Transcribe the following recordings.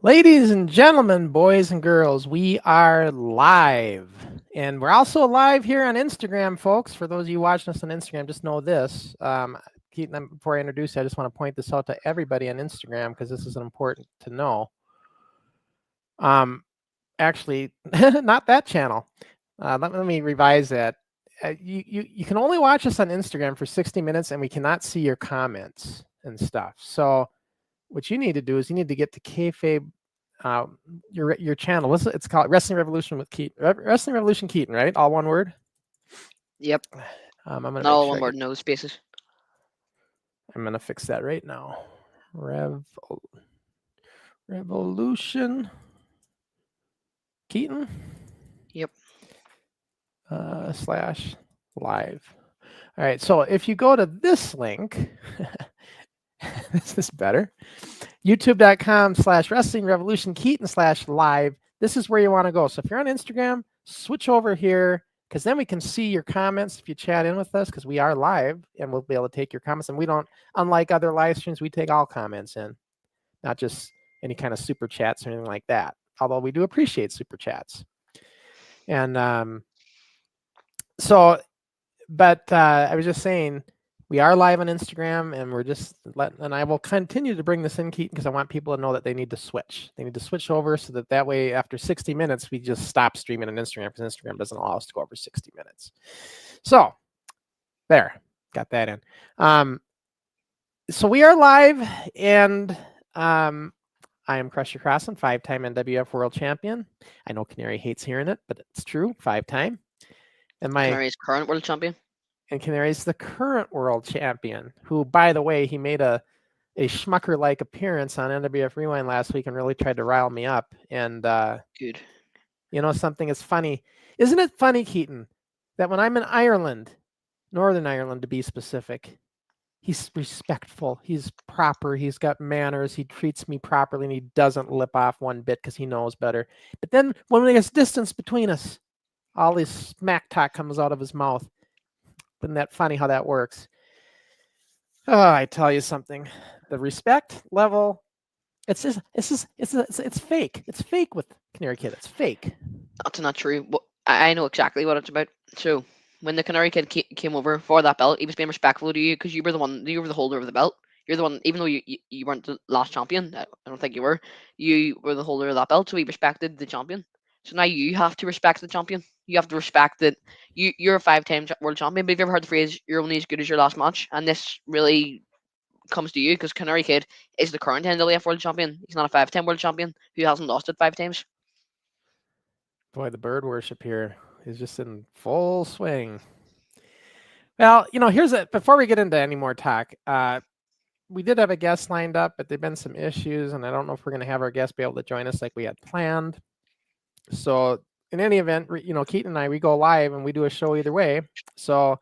Ladies and gentlemen, boys and girls, we are live. And we're also live here on Instagram, folks. For those of you watching us on Instagram, just know this. Keaton, before I introduce you, I just want to point this out to everybody on Instagram because this is important to know. Actually, not that channel. Let me revise that. You can only watch us on Instagram for 60 minutes and we cannot see your comments and stuff. So what you need to do is you need to get to Kayfabe, your channel. It's called Wrestling Revolution with Keaton. Wrestling Revolution Keaton, right? All one word. Yep. I'm gonna Not make all sure one word, no spaces. I'm gonna fix that right now. Revolution Keaton Yep. slash live. All right. So if you go to this link, this is better. YouTube.com/Wrestling Revolution Keaton /live. This is where you want to go. So if you're on Instagram, switch over here because then we can see your comments if you chat in with us because we are live and we'll be able to take your comments. And we don't, unlike other live streams, we take all comments in, not just any kind of super chats or anything like that. Although we do appreciate super chats. And I was just saying, we are live on Instagram, and and I will continue to bring this in, Keaton, because I want people to know that they need to switch. They need to switch over so that way, after 60 minutes, we just stop streaming on Instagram because Instagram doesn't allow us to go over 60 minutes. So, there, got that in. So we are live, and I am Crusher Crossan, 5-time NWF World Champion. I know Canary hates hearing it, but it's true, 5-time. And Canary's current world champion. Canary's the current world champion, who, by the way, he made a schmucker-like appearance on NWF Rewind last week and really tried to rile me up. And Good. something is funny. Isn't it funny, Keaton, that when I'm in Ireland, Northern Ireland to be specific, he's respectful, he's proper, he's got manners, he treats me properly, and he doesn't lip off one bit because he knows better. But then when there's distance between us, all this smack talk comes out of his mouth. Isn't that funny how that works? Oh, I tell you something. The respect level, it's fake. It's fake with Canary Kid. It's fake. That's not true. I know exactly what it's about. So when the Canary Kid came over for that belt, he was being respectful to you because you were the holder of the belt. You're the one, even though you weren't the last champion. I don't think you were. You were the holder of that belt, so he respected the champion. So now you have to respect the champion. You have to respect that you're a 5-time world champion. But have you ever heard the phrase "you're only as good as your last match"? And this really comes to you because Canary Kid is the current NWF world champion. He's not a 5-time world champion who hasn't lost it 5 times. Boy, the bird worship here is just in full swing. Well, here's it. Before we get into any more talk, we did have a guest lined up, but there've been some issues, and I don't know if we're going to have our guest be able to join us like we had planned. So, in any event, Keaton and I, we go live and we do a show either way. So,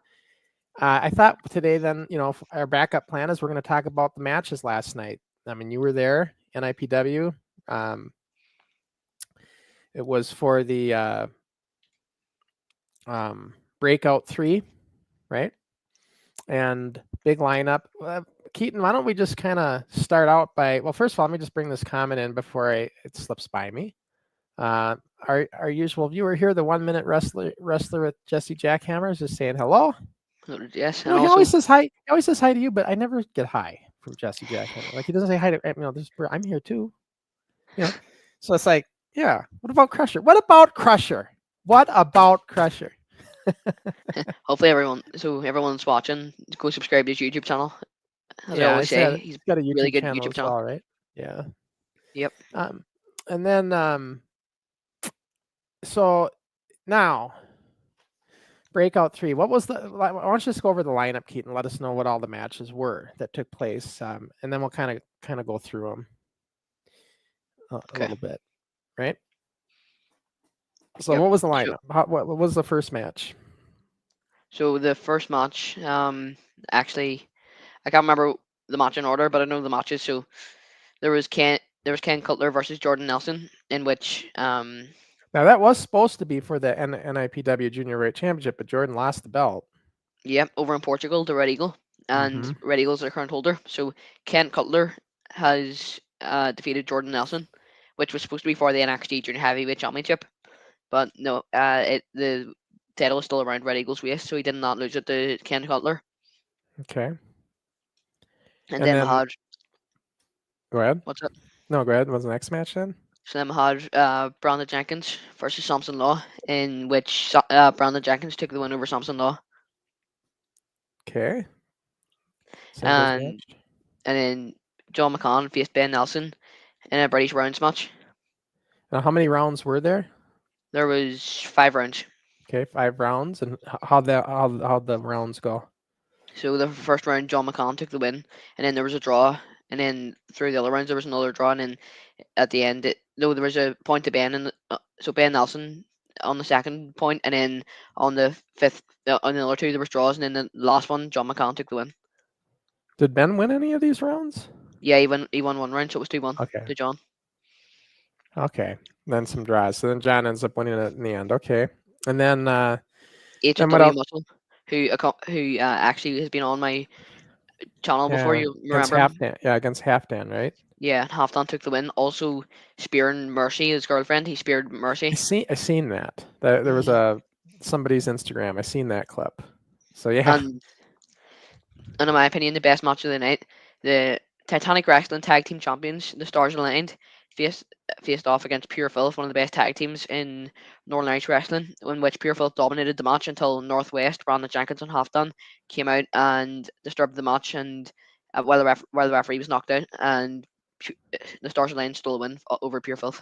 I thought today, then, our backup plan is we're going to talk about the matches last night. I mean, you were there, NIPW. It was for the Breakout 3, right? And big lineup. Keaton, why don't we just kind of start out by, well, first of all, let me just bring this comment in before it slips by me. Our usual viewer here, the 1 minute wrestler with Jesse Jackhammer, is just saying hello. Yes, and He also always says hi. He always says hi to you, but I never get hi from Jesse Jackhammer. Like he doesn't say hi to I'm here too. So it's like, yeah. What about Crusher? What about Crusher? hopefully everyone's watching, go subscribe to his YouTube channel. As I Yeah, I always say, said he's he's got a really YouTube good channel YouTube as channel. well, right? Yeah. Yep. And then so now Breakout 3. What was why don't you just go over the lineup, Keaton? Let us know what all the matches were that took place, and then we'll kind of go through them a Okay. little bit, right? So Yep. what was the So lineup? What was the first match? so the first match, actually, I can't remember the match in order, but I know the matches. So there was Ken Cutler versus Jordan Nelson, in which Now that was supposed to be for the NIPW Junior Weight Championship, but Jordan lost the belt. over in Portugal, the Red Eagle, and Mm-hmm. Red Eagle's the current holder. So Ken Cutler has defeated Jordan Nelson, which was supposed to be for the NXT Junior Heavyweight Championship. But no, the title is still around Red Eagle's waist, so he did not lose it to Ken Cutler. Okay. And And then we then had go ahead. what's it? No, go ahead. What's the next match then? So then we had Brandon Jenkins versus Samson Law, in which Brandon Jenkins took the win over Samson Law, Okay. Singles and match. and then John McCann faced Ben Nelson in a British rounds match. Now, how many rounds were there? There was 5 rounds. Okay, 5 rounds. And how'd the rounds go? So the first round, John McCann took the win, and then there was a draw, and then through the other rounds there was another draw, and then at the end, no, there was a point to Ben, and so Ben Nelson on the second point, and then on the fifth, on the other two there was draws, and then the last one, John McCann took the win. Did Ben win any of these rounds? Yeah, he won one round, so it was 2-1 Okay. to John. Okay. Then some draws. So then John ends up winning it in the end. Okay. And then Agent what W else? Muscle, who actually has been on my channel before. Yeah, You against remember him? Halfdan. Yeah, against Halfdan, right? Yeah, Halfdan took the win. Also, spearing Mercy, his girlfriend. He speared Mercy. I seen that. There was somebody's Instagram. I seen that clip. So yeah. And in my opinion, the best match of the night, the Titanic Wrestling Tag Team Champions, the Stars Aligned, faced faced off against Pure Filth, one of the best tag teams in Northern Irish wrestling, in which Pure Filth dominated the match until Northwest, Brandon Jenkins and Halfdan came out and disturbed the match, and while the referee was knocked out, and the Stars Aligned stole a win over Pure Filth.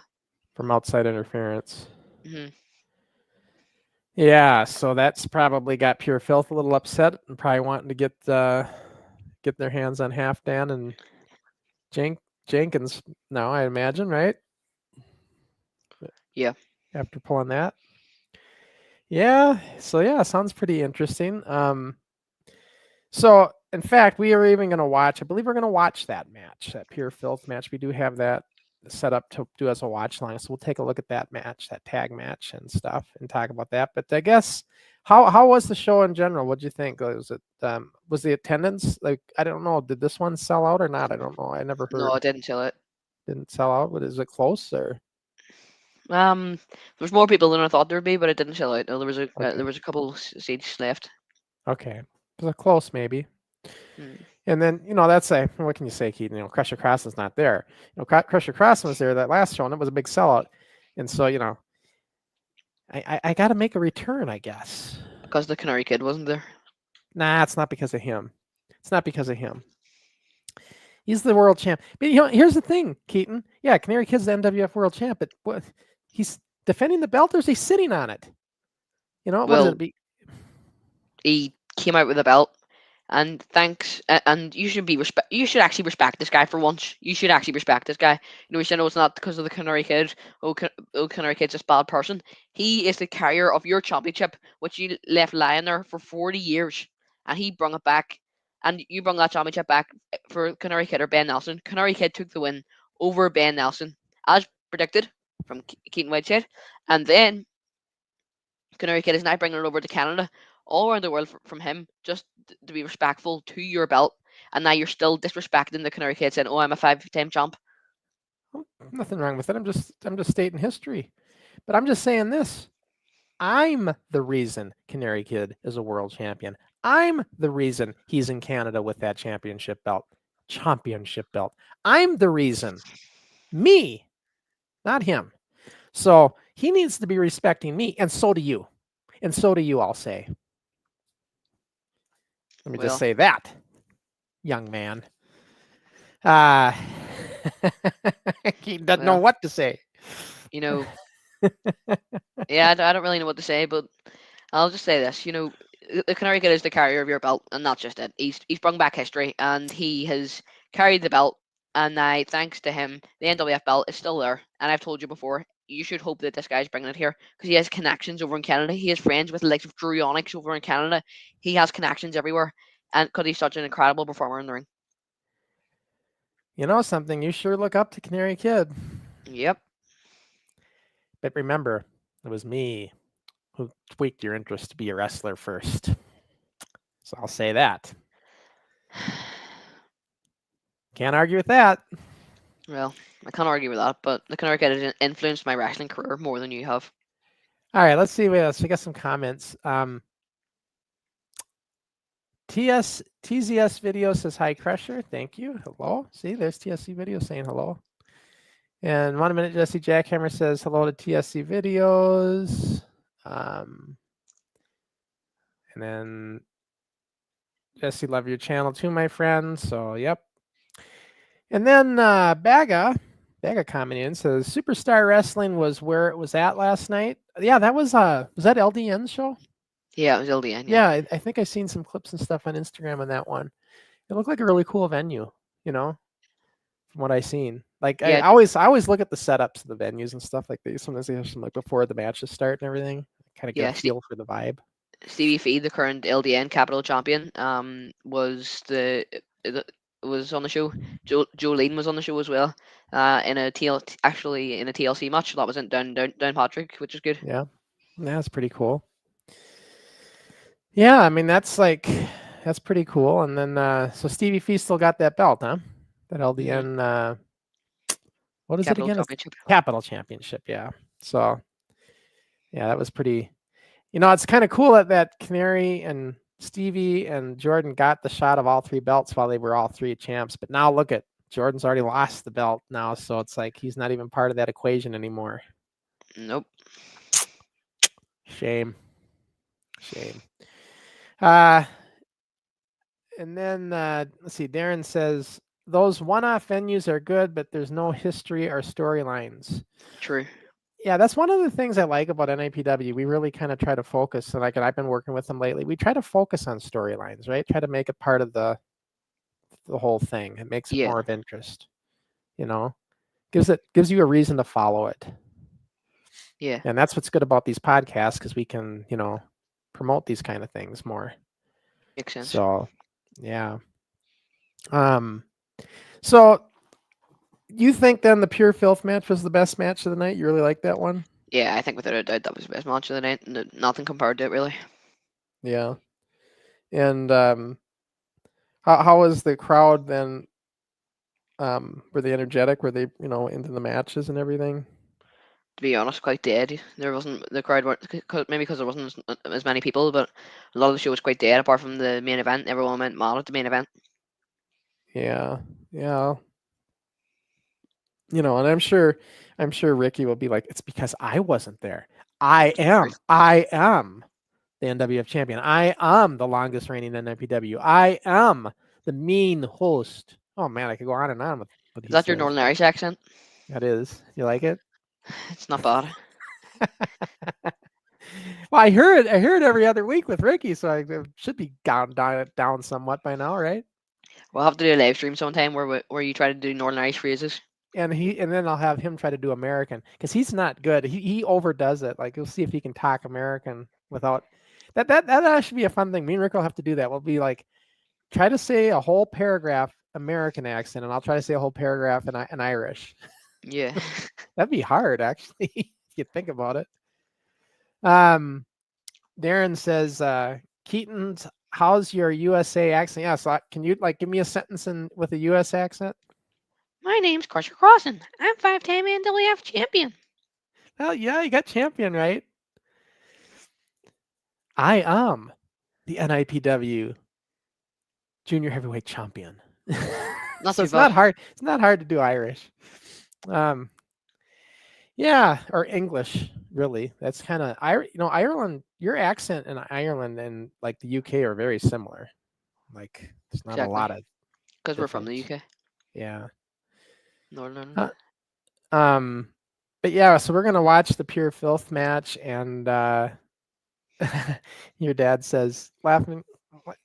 From outside interference. Hmm. Yeah, so that's probably got Pure Filth a little upset and probably wanting to get their hands on Halfdan and Jenkins now, I imagine, right? Yeah. After pulling that. Yeah, so yeah, sounds pretty interesting. So in fact, we are even going to watch. I believe we're going to watch that match, that Pure Filth match. We do have that set up to do as a watch line, so we'll take a look at that match, that tag match and stuff, and talk about that. But I guess how was the show in general? What do you think? Was the attendance like, I don't know? Did this one sell out or not? I don't know. I never No, I heard. didn't sell it. Didn't sell out. But is it close or There was more people than I thought there'd be, but it didn't sell out. No, okay? there was a couple seats left. Okay, was it close maybe? Hmm. And then, that's what can you say, Keaton? Crusher Crossland's not there. Crusher Crossland was there that last show, and it was a big sellout. And so, I got to make a return, I guess. Because the Canary Kid wasn't there. Nah, it's not because of him. It's not because of him. He's the world champ. But, here's the thing, Keaton. Yeah, Canary Kid's the NWF world champ, but what, he's defending the belt, or is he sitting on it? What is Well, it? he came out with a belt, and thanks. And you should You should actually respect this guy for once. You should actually respect this guy. You said, "Oh, it's not because of the Canary Kid. Oh, Canary Kid's a bad person." He is the carrier of your championship, which you left lying there for 40 years, and he brought it back. And you brought that championship back for Canary Kid or Ben Nelson. Canary Kid took the win over Ben Nelson, as predicted from Keaton Whiteside, and then Canary Kid is now bringing it over to Canada, all around the world from him, just to be respectful to your belt. And now you're still disrespecting the Canary Kid, saying, "Oh, I'm a 5-time champ." Nothing wrong with it. I'm just stating history. But I'm just saying this. I'm the reason Canary Kid is a world champion. I'm the reason he's in Canada with that championship belt. I'm the reason. Me, not him. So he needs to be respecting me, and so do you. And so do you, I'll say. Let me just say that, young man. He doesn't know what to say. Yeah, I don't really know what to say, but I'll just say this. The Canary Kid is the carrier of your belt, and not just it. He's brought back history, and he has carried the belt. And now, thanks to him, the NWF belt is still there. And I've told you before, you should hope that this guy's bringing it here because he has connections over in Canada. He has friends with the likes of Drew Onyx over in Canada. He has connections everywhere, and because he's such an incredible performer in the ring. You know something? You sure look up to Canary Kid. Yep. But remember, it was me who tweaked your interest to be a wrestler first. So I'll say that. Can't argue with that. Well, I can't argue with that, but the Connecticut has influenced my wrestling career more than you have. All right, let's see what else. We got some comments. TZS video says hi, Crusher. Thank you. Hello. See, there's TSC video saying hello. And 1 minute Jesse Jackhammer says hello to TSC videos. And then Jesse, love your channel too, my friend. So yep. And then Baga commenting in says Superstar Wrestling was where it was at last night. Yeah, that was that LDN's show? Yeah, it was LDN. Yeah, I think I seen some clips and stuff on Instagram on that one. It looked like a really cool venue, from what I seen. Like I Yeah, always look at the setups of the venues and stuff like that. Sometimes they have some like before the matches start and everything. Kind of get yeah. a feel for the vibe. Stevie Fee, the current LDN Capital Champion, was on the show. Jolene was on the show as well. Actually in a TLC match that was in down Patrick, which is good. Yeah, that's pretty cool. Yeah, I mean that's pretty cool. And then so Stevie Fee still got that belt, huh? That LDN what is Capital it again? It's Championship. Capital Championship, yeah. So yeah, that was pretty. It's kind of cool that Canary and Stevie and Jordan got the shot of all 3 belts while they were all 3 champs. But now look at Jordan's already lost the belt now, so it's like he's not even part of that equation anymore. Nope. Shame. And then let's see. Darren says those one-off venues are good, but there's no history or storylines. True. Yeah, that's one of the things I like about NIPW. We really kind of try to focus, and I've been working with them lately. We try to focus on storylines, right? Try to make it part of the whole thing. It makes it Yeah. more of interest. Gives you a reason to follow it. Yeah. And that's what's good about these podcasts, because we can promote these kind of things more. Makes sense. So yeah. So you think then the Pure Filth match was the best match of the night? You really like that one? Yeah, I think without a doubt that was the best match of the night. Nothing compared to it, really. Yeah. And how was the crowd then? Were they energetic? Were they into the matches and everything? To be honest, quite dead. There wasn't the crowd weren't maybe because there wasn't as many people, but a lot of the show was quite dead. Apart from the main event, everyone went mad at the main event. Yeah. And I'm sure Ricky will be like, it's because I wasn't there. I am the NWF champion. I am the longest reigning NIPW. I am the mean host. Oh man, I could go on and on with what he Is that your says. Northern Irish accent? That is. You like it? It's not bad. Well, I hear it every other week with Ricky, so it should be down somewhat by now, right? We'll have to do a live stream sometime where you try to do Northern Irish phrases. And then I'll have him try to do American, because he's not good. He overdoes it. Like, we'll see if he can talk American without that should be a fun thing. Me and Rick will have to do that. We'll be like, try to say a whole paragraph American accent, and I'll try to say a whole paragraph in Irish. Yeah. That'd be hard, actually, if you think about it. Darren says, Keaton's, how's your USA accent? Yeah, so can you give me a sentence with a US accent? My name's Crusher Crossan. I'm 5-time NWF champion. Well, yeah, you got champion, right? I am the NIPW junior heavyweight champion. Not So too it's bad. not hard. It's not hard to do Irish. Yeah, or English, really. That's kind of Ireland. Your accent in Ireland and like the UK are very similar. Like, there's not a lot of because we're from the difference. UK. Yeah. Northern. But yeah, so we're gonna watch the Pure Filth match, and your dad says, laughing,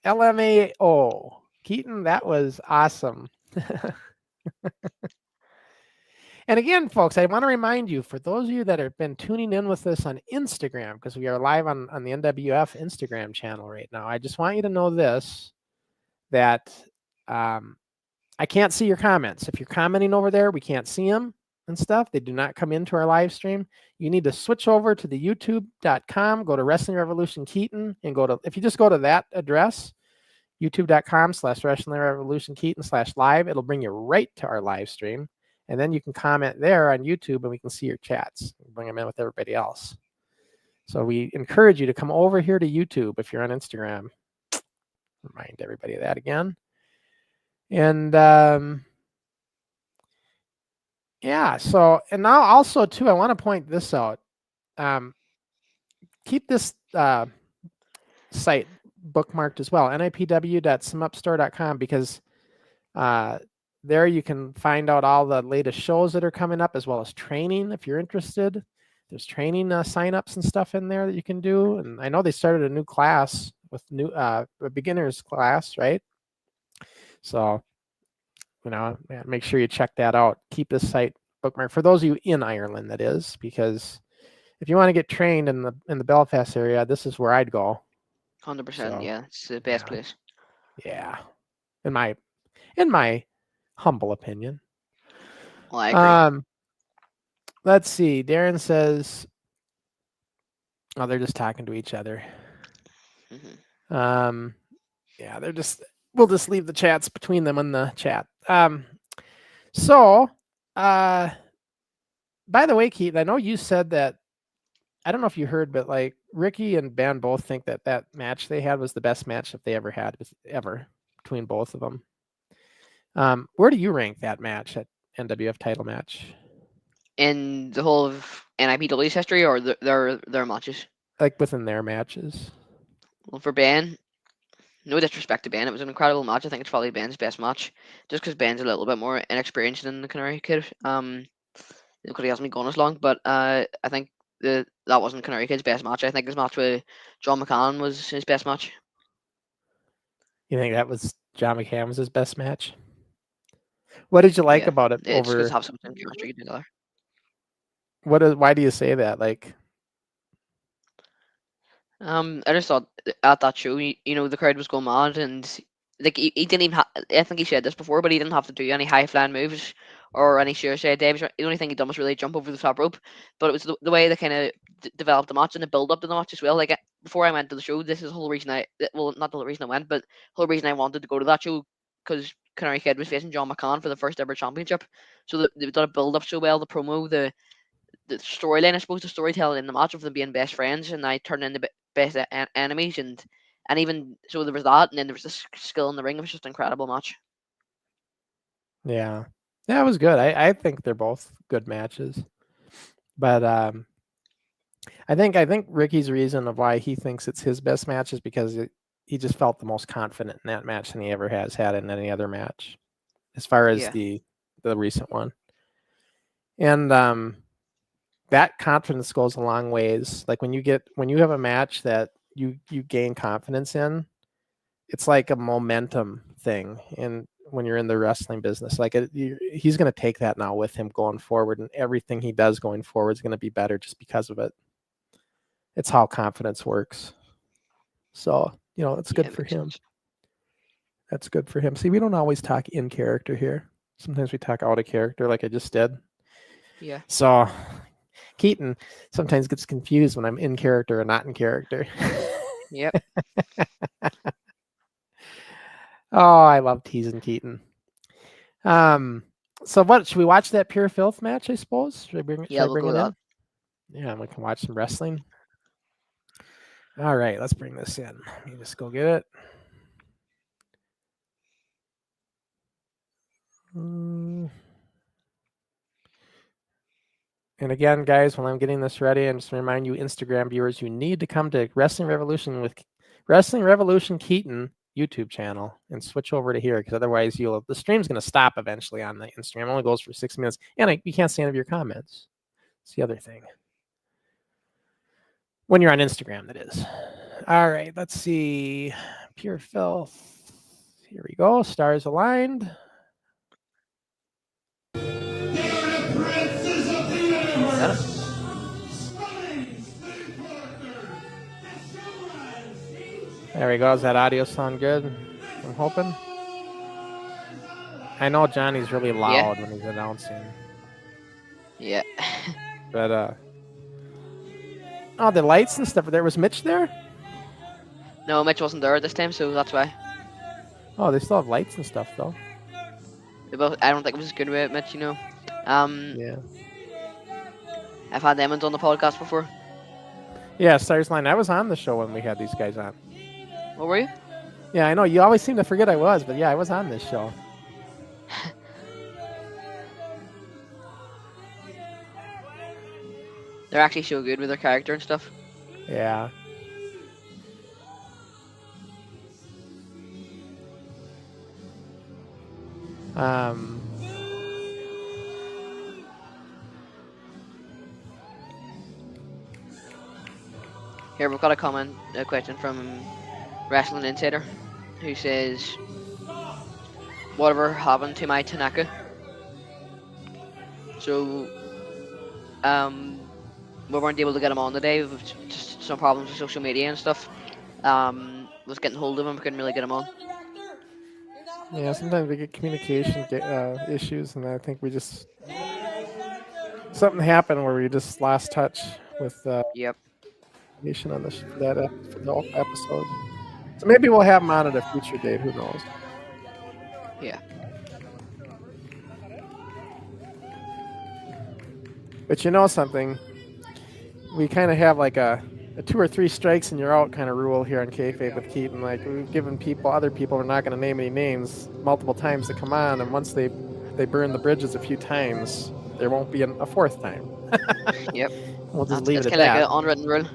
LMAO. Keaton, that was awesome. And again, folks, I want to remind you, for those of you that have been tuning in with us on Instagram, because we are live on the NWF Instagram channel right now, I just want you to know this, that I can't see your comments. If you're commenting over there, we can't see them and stuff. They do not come into our live stream. You need to switch over to the youtube.com, go to Wrestling Revolution Keaton, and if you just go to that address, youtube.com/Wrestling Revolution Keaton /live, it'll bring you right to our live stream. And then you can comment there on YouTube and we can see your chats. Bring them in with everybody else. So we encourage you to come over here to YouTube if you're on Instagram. Remind everybody of that again. And yeah, so, and now also too, I want to point this out. Keep this site bookmarked as well, nipw.simupstore.com, because there you can find out all the latest shows that are coming up, as well as training if you're interested. There's training signups and stuff in there that you can do. And I know they started a new class with new a beginner's class, right? So, make sure you check that out. Keep this site bookmarked for those of you in Ireland, that is, because if you want to get trained in the Belfast area, this is where I'd go. 100%. So, Yeah, it's the best place. Yeah, in my humble opinion. Well, I agree. Let's see. Darren says, "Oh, they're just talking to each other." Mm-hmm. Yeah, we'll just leave the chats between them in the chat. So, by the way, Keaton, I know you said that. I don't know if you heard, but like Ricky and Ben both think that match they had was the best match that they ever had, ever, between both of them. Where do you rank that match, that NWF title match? In the whole of NIPW's history, or their matches? Like within their matches. Well, for Ben, no disrespect to Ben, it was an incredible match. I think it's probably Ben's best match, just because Ben's a little bit more inexperienced than the Canary Kid. Because he hasn't been gone as long. But I think that wasn't Canary Kid's best match. I think his match with John McCann was his best match. You think that was John McCann's his best match? What did you like about it? It's because have some chemistry together. Why do you say that? Like, I just thought at that show, the crowd was going mad, and like he didn't even. I think he said this before, but he didn't have to do any high flying moves or any suicide dives. The only thing he done was really jump over the top rope. But it was the way they kind of developed the match and the build up to the match as well. Like before I went to the show, this is the whole reason not the reason I went, but the whole reason I wanted to go to that show, because Canary Kid was facing John McCann for the first ever championship. So they've done a build up so well, the promo, the storyline, I suppose, the storytelling in the match of them being best friends and I turned into best enemies, and even so there was that, and then there was this skill in the ring. It was just an incredible match. Yeah, it was good. I think they're both good matches, but I think Ricky's reason of why he thinks it's his best match is because he just felt the most confident in that match than he ever has had in any other match, as far as the recent one. And that confidence goes a long ways. Like when you have a match that you gain confidence in, it's like a momentum thing. And when you're in the wrestling business, like he's going to take that now with him going forward, and everything he does going forward is going to be better just because of it. It's how confidence works. So, it's good for him. Sense. That's good for him. See, we don't always talk in character here. Sometimes we talk out of character like I just did. Yeah. So Keaton sometimes gets confused when I'm in character or not in character. Yep. Oh, I love teasing Keaton. So what, should we watch that Pure Filth match, I suppose? Should I bring We'll it go in? that. Yeah, we can watch some wrestling. All right, let's bring this in. Let me just go get it. And again, guys, when I'm getting this ready, I'm just going to remind you, Instagram viewers, you need to come to Wrestling Revolution Keaton YouTube channel and switch over to here, because otherwise the stream's going to stop eventually on the Instagram. It only goes for 6 minutes, and you can't see any of your comments. It's the other thing. When you're on Instagram, that is. All right, let's see. Pure Filth. Here we go. Stars aligned. There we go. Does that audio sound good? I'm hoping. I know Johnny's really loud when he's announcing. Yeah. But oh, the lights and stuff. There was Mitch there? No, Mitch wasn't there this time, so that's why. Oh, they still have lights and stuff though. But I don't think it was as good with Mitch, Um, Yeah. I've had them on the podcast before. Yeah, Stars Line. I was on the show when we had these guys on. What were you? Yeah, I know. You always seem to forget I was, but yeah, I was on this show. They're actually so good with their character and stuff. Yeah. Um. Here we've got a question from Wrestling Insider, who says, "Whatever happened to my Tanaka?" So, we weren't able to get him on today. With just some problems with social media and stuff. Was getting hold of him, couldn't really get him on. Yeah, sometimes we get communication issues, and I think we just something happened where we just lost touch with Yep. communication on for the whole episode. So maybe we'll have him on at a future date. Who knows? Yeah. But you know something? We kind of have like a 2 or 3 strikes and you're out kind of rule here on Kayfabe with Keaton. Like we've given other people, we're not going to name any names, multiple times to come on, and once they burn the bridges a few times, there won't be a fourth time. Yep. We'll just leave It's it at kind of like that. an unwritten rule.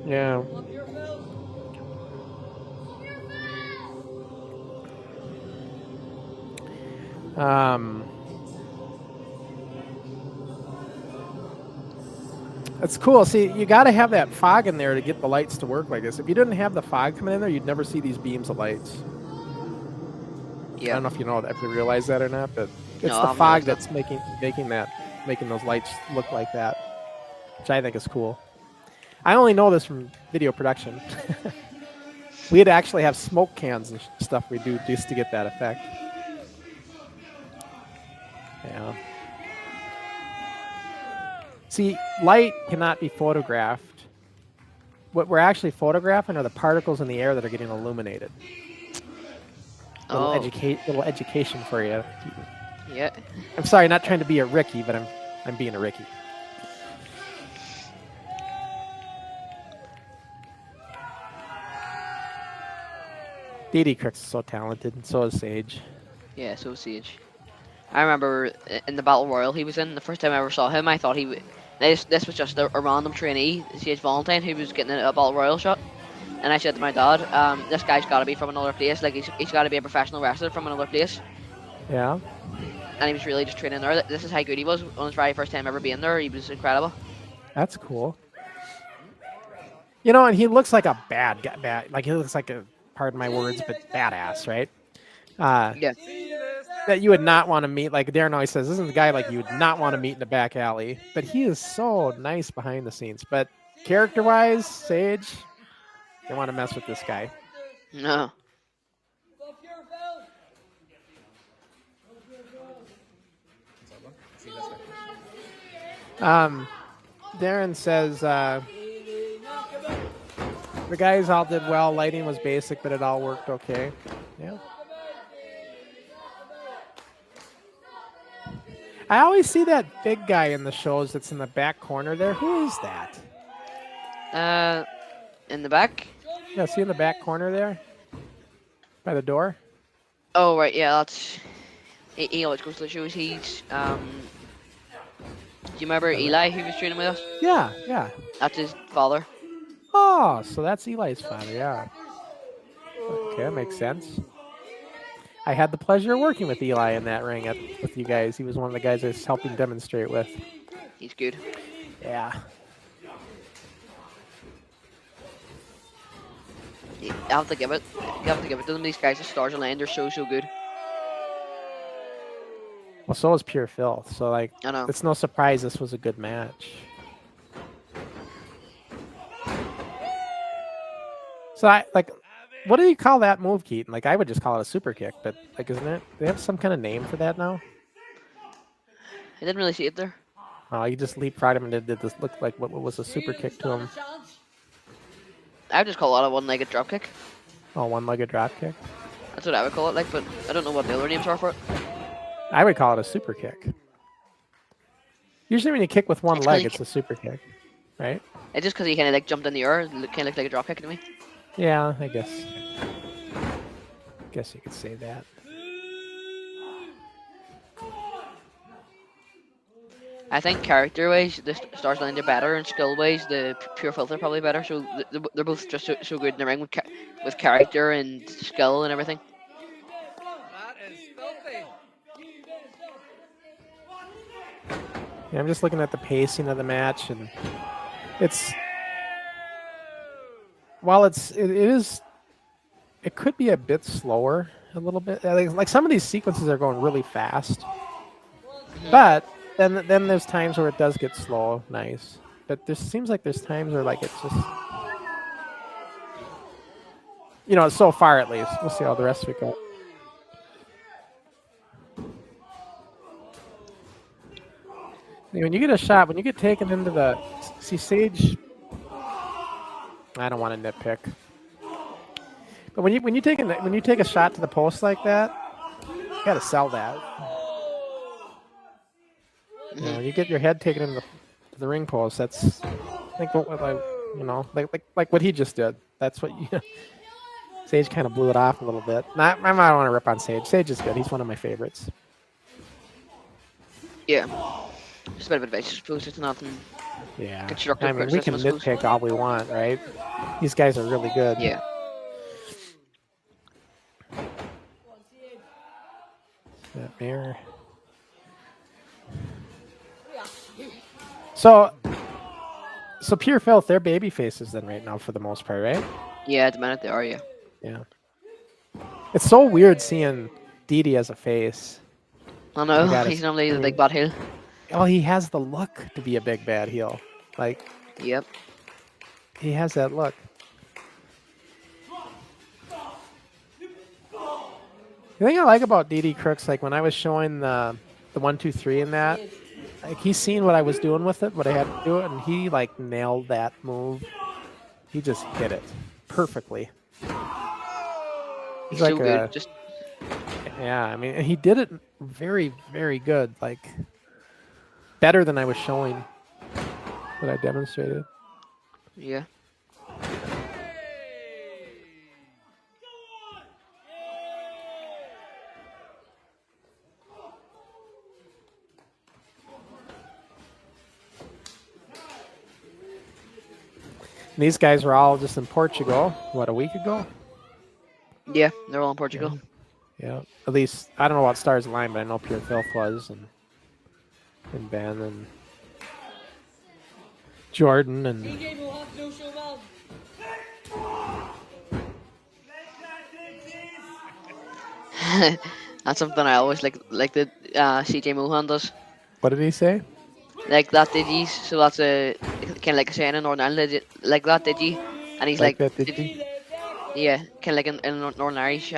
Yeah. It's cool. See, you got to have that fog in there to get the lights to work like this. If you didn't have the fog coming in there, you'd never see these beams of lights. I Yeah. don't know if you know if you realize that or not, but it's No, I the haven't fog noticed that's making those lights look like that, which I think is cool. I only know this from video production. We'd actually have smoke cans and stuff we do just to get that effect. Yeah. See, light cannot be photographed. What we're actually photographing are the particles in the air that are getting illuminated. Little education for you. Yeah. I'm sorry, not trying to be a Ricky, but I'm being a Ricky. Dee Crooks is so talented, and so is Sage. Yeah, so Siege. I remember in the Battle Royal he was in, the first time I ever saw him, I thought this was just a random trainee, Siege Valentine, who was getting a Battle Royal shot. And I said to my dad, this guy's got to be from another place. Like, he's got to be a professional wrestler from another place. Yeah. And he was really just training there. This is how good he was on his very first time ever being there. He was incredible. That's cool. You know, and he looks like a bad guy. Like, he looks like a, pardon my words, but badass, right? Yeah. That you would not want to meet. Like Darren always says, this is a guy like you would not want to meet in the back alley. But he is so nice behind the scenes. But character-wise, Sage, they want to mess with this guy. No. Darren says the guys all did well. Lighting was basic, but it all worked okay. Yeah. I always see that big guy in the shows that's in the back corner there. Who is that? In the back? Yeah, see in the back corner there? By the door? Oh, right, yeah, that's... He always goes to the shows. He's, do you remember Eli, who was training with us? Yeah, yeah. That's his father. Oh, so that's Eli's father, yeah. Okay, that makes sense. I had the pleasure of working with Eli in that ring with you guys. He was one of the guys I was helping demonstrate with. He's good. Yeah. You have to give it to them. These guys, the Stars of Land, they're so good. Well, so is Pure Filth. So, like, I know. it's no surprise this was a good match. So, what do you call that move, Keaton? Like, I would just call it a super kick, but, like, isn't it? They have some kind of name for that now? I didn't really see it there. Oh, you just leapfrogged him and did this look like what was a super kick to him? I would just call it a one-legged drop kick. Oh, one-legged drop kick? That's what I would call it, like, but I don't know what the other names are for it. I would call it a super kick. Usually when you kick with one It's 'cause leg, he, it's a super kick, right? it's just because he kind of like jumped in the air. It kind of looked like a drop kick to me. Yeah, I guess. Guess you could say that. I think character-wise, the Stars Line are better, and skill-wise, the Pure Filth are probably better. So they're both just so good in the ring with character and skill and everything. That is filthy. Yeah, I'm just looking at the pacing of the match, and it's while it could be a bit slower, a little bit. Like some of these sequences are going really fast, but then there's times where it does get slow, nice. But there seems like there's times where like it's just, so far at least. We'll see how the rest of it goes. When you get a shot, when you get taken into the Sage, I don't want to nitpick, but when you take a shot to the post like that, you got to sell that. When you get your head taken into the ring post, that's I think what like what he just did. That's what Sage kind of blew it off a little bit. I don't want to rip on Sage. Sage is good. He's one of my favorites. Yeah, just a bit of advice, I suppose. It's nothing. Yeah, Constructive I mean we can criticism, I suppose. nitpick all we want, right? These guys are really good. Yeah. That mirror. So Pure Filth, they're baby faces then right now for the most part, right? Yeah, at the minute they are, yeah. Yeah. It's so weird seeing Didi as a face. I know, got he's his- normally I the big mean- bad heel. Oh, he has the look to be a big bad heel. Like Yep. he has that look. The thing I like about Didi Crooks, like when I was showing the 1, 2, 3 in that, like he's seen what I was doing with it, what I had to do it, and he like nailed that move. He just hit it perfectly. He's like so good. Just Yeah, I mean, and he did it very, very good. Like better than I was showing. That I demonstrated. yeah. And these guys were all just in Portugal. What, a week ago? Yeah, they're all in Portugal. Yeah. At least I don't know what Stars Line, but I know Pure Filth was, and Ben and Jordan and. That's something I always like the CJ Mohan does. What did he say? Like that digi, so that's a kind of like a saying in Northern Ireland, like that digi, and he's like, that, did you? yeah, kind of like in Northern Irish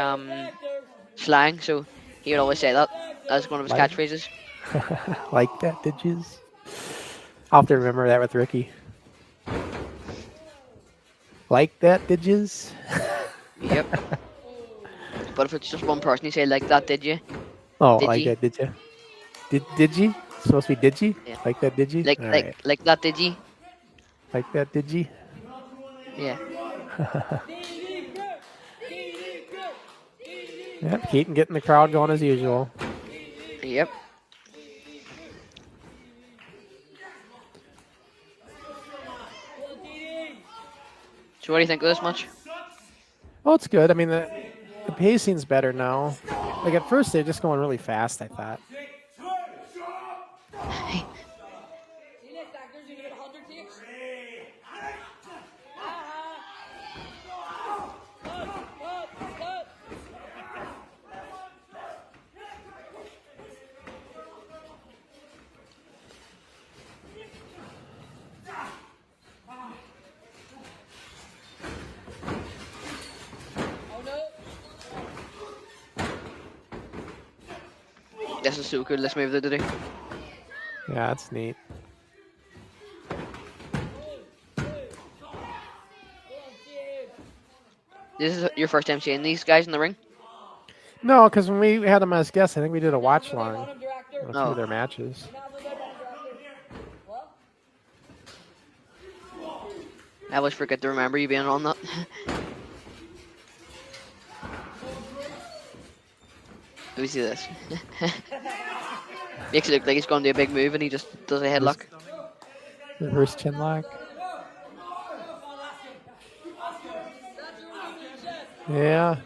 slang. So he would always say that as one of his Like- catchphrases. Like that, did you? I'll have to remember that with Ricky. Like that, did you? Yep. But if it's just one person, you say like that, did you? Oh, Did like you? that, did you? Did you? Supposed to be did you? Yeah. Like that, did you? Like All like right. like that, did you? Like that, did you? Yeah. Yep, Keaton getting the crowd going as usual. Yep. So what do you think of this match? Oh, it's good. I mean, the pacing's better now. Like at first, they're just going really fast. I thought. This is so cool. This move they did. Yeah, that's neat. This is your first time seeing these guys in the ring? No, because when we had them as guests, I think we did a watch long on a few Oh. of their matches. I always forget to remember you being on that. Let me see this. Makes it look like he's going to do a big move and he just does a headlock. Reverse chin lock. Yeah.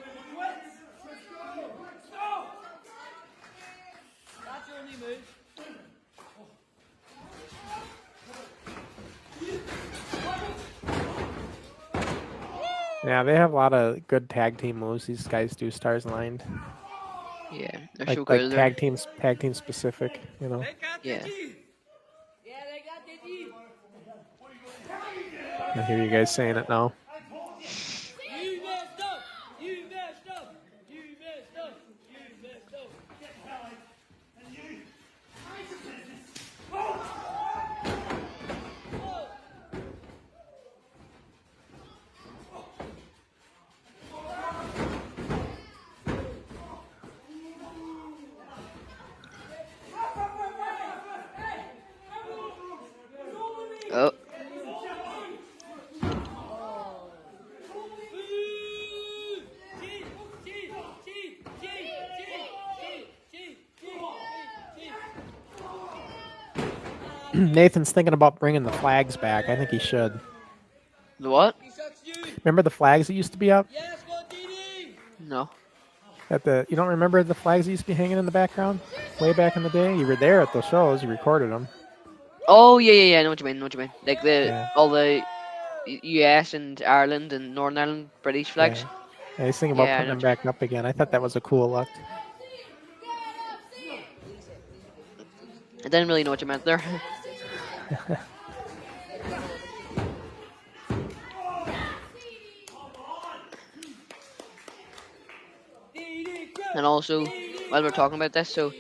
Yeah, they have a lot of good tag team moves. These guys do, Stars Aligned. Yeah, they're Like, so cool. tag team specific, you know. Yeah. I hear you guys saying it now. You messed up. You messed up. You messed up. You messed up. Oh, Nathan's thinking about bringing the flags back. I think he should. the what? Remember the flags that used to be up No. at the? You don't remember the flags that used to be hanging in the background way back in the day? You were there at the shows. You recorded them. Oh, yeah. I know what you mean. Like Yeah. all the US and Ireland and Northern Ireland British flags. Yeah. I was thinking about Yeah, I putting know them what you mean. back up again. I thought that was a cool look. I didn't really know what you meant there. And also, while we're talking about this, so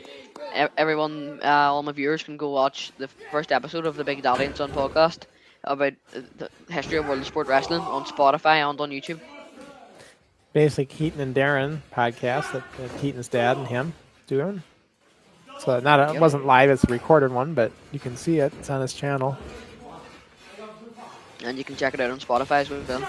everyone, all my viewers can go watch the first episode of the Big Daddy and Son podcast about the history of world sport wrestling on Spotify and on YouTube. Basically, Keaton and Darren podcast that Keaton's dad and him doing. So it Yep. wasn't live; it's a recorded one, but you can see it. It's on his channel. And you can check it out on Spotify as well.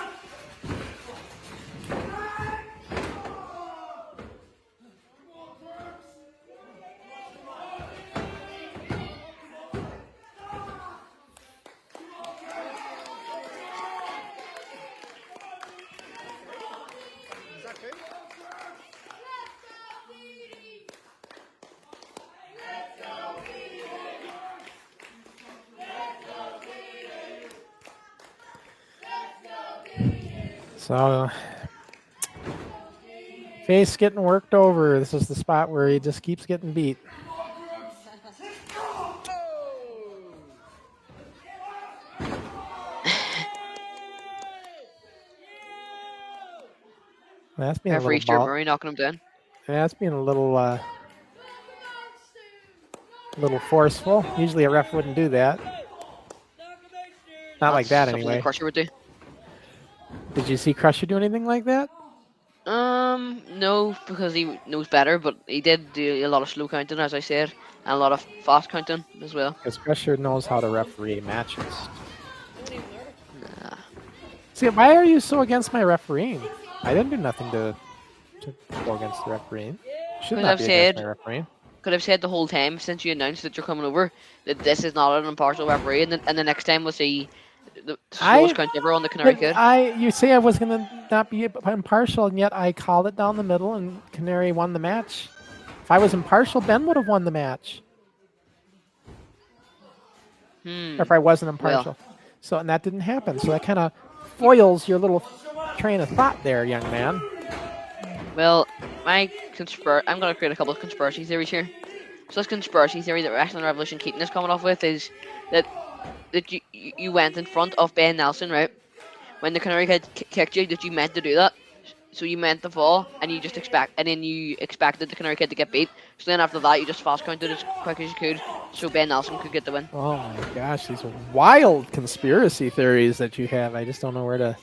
So, face getting worked over. This is the spot where he just keeps getting beat. That's being a Referee little Stuart ball. Murray knocking him down. That's being a little forceful. Usually a ref wouldn't do that. Not like that Something anyway. the Crusher would do. Did you see Crusher do anything like that? No, because he knows better, but he did do a lot of slow counting, as I said, and a lot of fast counting as well. Because Crusher knows how to referee matches. Nah. See, why are you so against my refereeing? I didn't do nothing to go against the refereeing. Should Because not I've be said- against my refereeing. Could have said the whole time since you announced that you're coming over that this is not an impartial referee, and the next time we'll see the slowest count ever on the Canary Kid. You say I was going to not be impartial, and yet I called it down the middle, and Canary won the match. If I was impartial, Ben would have won the match. Or if I wasn't impartial. So, and that didn't happen. So that kind of foils your little train of thought there, young man. Well, I'm going to create a couple of conspiracy theories here. So this conspiracy theory that Wrestling Revolution Keaton is coming off with is that you went in front of Ben Nelson, right? When the Canary Kid kicked you, that you meant to do that. So you meant to fall, and you expected the Canary Kid to get beat. So then after that, you just fast counted as quick as you could, so Ben Nelson could get the win. Oh my gosh, these are wild conspiracy theories that you have. I just don't know where to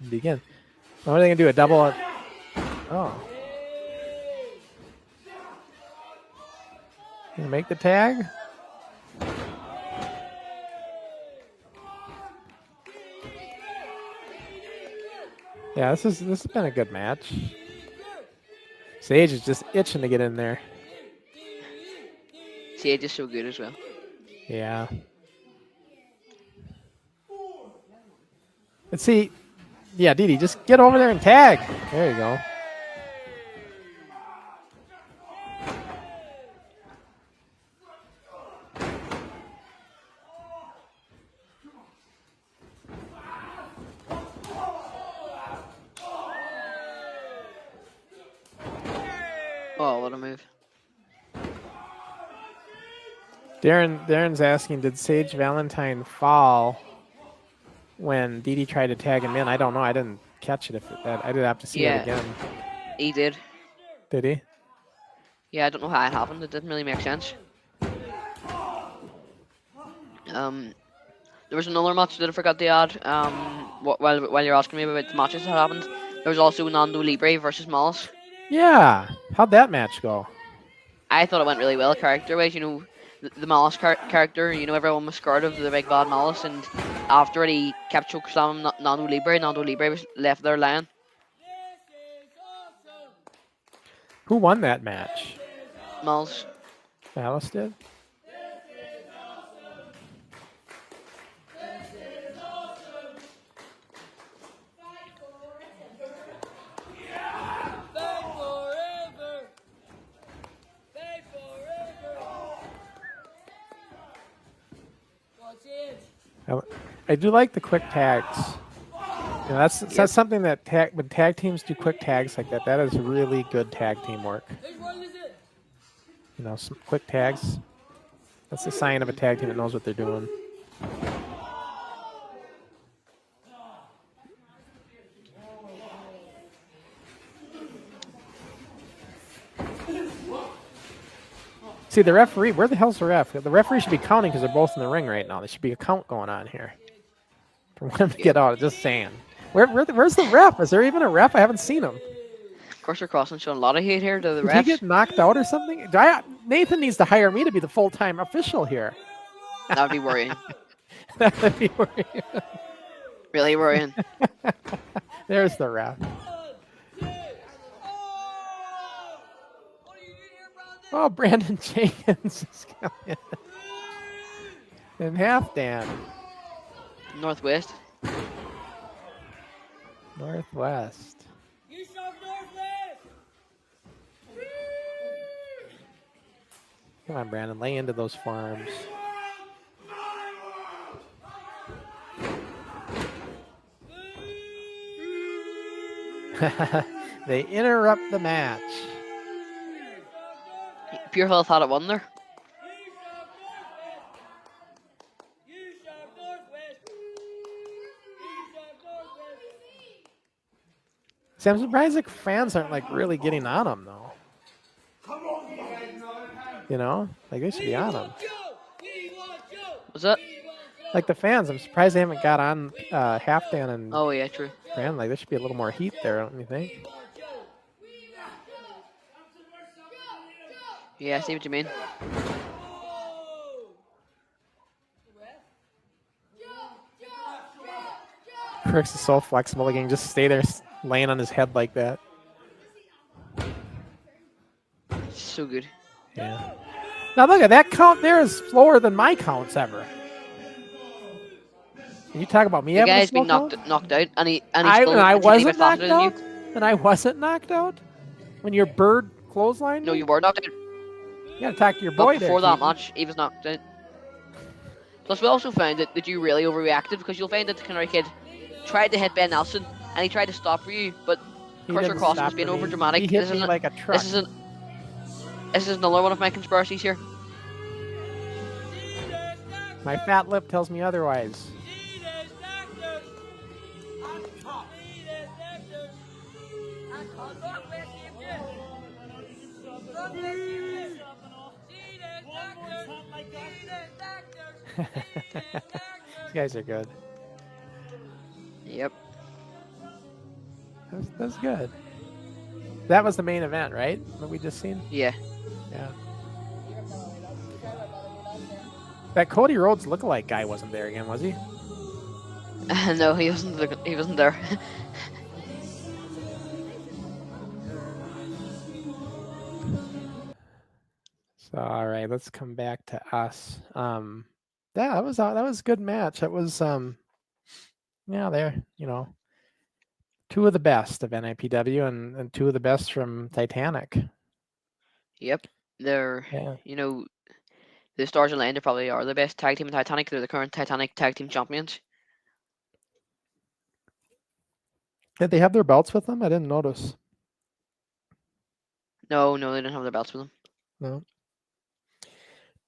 begin. What are they going to do? A double? Oh. Gonna make the tag? Yeah, this has been a good match. Sage is just itching to get in there. Sage is so good as well. Yeah. Let's see. Yeah, Didi, just get over there and tag. There you go. Oh, what a move. Darren's asking, did Sage Valentine fall when Didi tried to tag him in? I don't know. I didn't catch it. I did have to see it Yeah. again. He did. Did he? Yeah, I don't know how it happened. It didn't really make sense. There was another match that I forgot to add. While you're asking me about the matches that happened, there was also Nando Libre versus Malice. Yeah. How'd that match go? I thought it went really well character-wise. You know, the Malice character. You know, everyone was scared of the big bad Malice, and after it, he kept choke slamming Nando Libre. Nando Libre was left there lying. Who won that match? Malice. Alice did? I do like the quick tags. You know, that's something that when tag teams do quick tags like that, that is really good tag team work. You know, some quick tags. That's a sign of a tag team that knows what they're doing. See, the referee, where the hell's the ref? The referee should be counting because they're both in the ring right now. There should be a count going on here. For them to get out, just saying. Where's the ref? Is there even a ref? I haven't seen him. Of course, they're crossing, showing a lot of hate here to the Did refs. he get knocked out or something? Nathan needs to hire me to be the full-time official here. That would be worrying. That would be worrying. Really worrying. There's the ref. Oh, Brandon Jenkins is coming. And half Dan. Northwest. Northwest. Come on, Brandon. Lay into those forearms. They interrupt the match. Pure Health had it won there. See, I'm surprised like fans aren't like really getting on him though. You know, like they should be on him. Was it? Like the fans, I'm surprised they haven't got on Half Dan and Oh yeah, true. Brandon. Like there should be a little more heat there, don't you think? Yeah, I see what you mean. Crooks is so flexible. He can just stay there laying on his head like that. So good. Yeah. Now look at that count there is slower than my counts ever. Can you talk about me The having a guy's slow been count? knocked out, and he I still continued wasn't faster knocked than you. out. And I wasn't knocked out when your bird clotheslined No, me? you were knocked out. You gotta talk to your But boy there. before that Keaton. match, he was knocked out. Plus, we also found that you really overreacted, because you'll find that the Canary Kid tried to hit Ben Nelson, and he tried to stop for you, but He Crusher didn't Cross stop was being for me. over dramatic. He hit me like a truck. This is another one of my conspiracies here. My fat lip tells me otherwise. These guys are good. Yep. That's good. That was the main event, right? What we just seen? Yeah. Yeah. That Cody Rhodes lookalike guy wasn't there again, was he? No, he wasn't. He wasn't there. So all right, let's come back to us. Yeah, that was a good match. That was yeah, they're two of the best of NIPW and two of the best from Titanic. Yep. They're, Yeah. the Stars of Land probably are the best tag team in Titanic. They're the current Titanic tag team champions. Did they have their belts with them? I didn't notice. No, they didn't have their belts with them. No.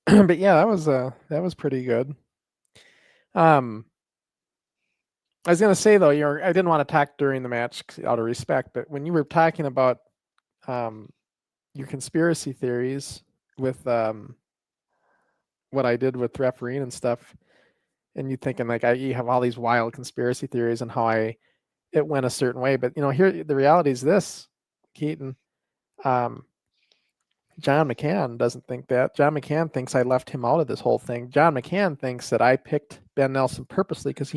But yeah, that was pretty good. I was gonna say though, I didn't want to talk during the match out of respect, but when you were talking about your conspiracy theories with what I did with refereeing and stuff, and you thinking like you have all these wild conspiracy theories and how it went a certain way, but here the reality is this, Keaton. John McCann doesn't think that. John McCann thinks I left him out of this whole thing. John McCann thinks that I picked Ben Nelson purposely because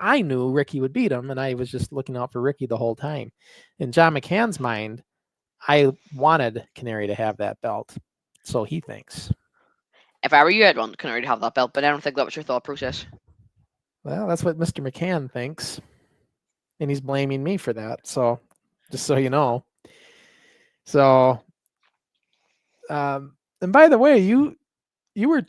I knew Ricky would beat him, and I was just looking out for Ricky the whole time. In John McCann's mind, I wanted Canary to have that belt, so he thinks. If I were you, I'd want Canary to have that belt, but I don't think that was your thought process. Well, that's what Mr. McCann thinks, and he's blaming me for that. So, just so you know. So, and by the way, you were,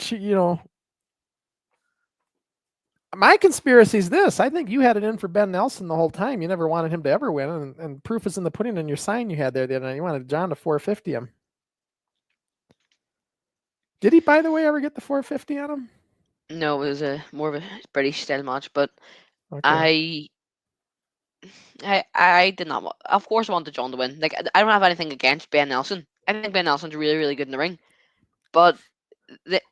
my conspiracy is this. I think you had it in for Ben Nelson the whole time. You never wanted him to ever win, and proof is in the pudding in your sign you had there the other night. You wanted John to 450 him. Did he, by the way, ever get the 450 on him? No, it was more of a British style match, but Okay. I did not. Of course, I wanted John to win. Like, I don't have anything against Ben Nelson. I think Ben Nelson's really, really good in the ring. But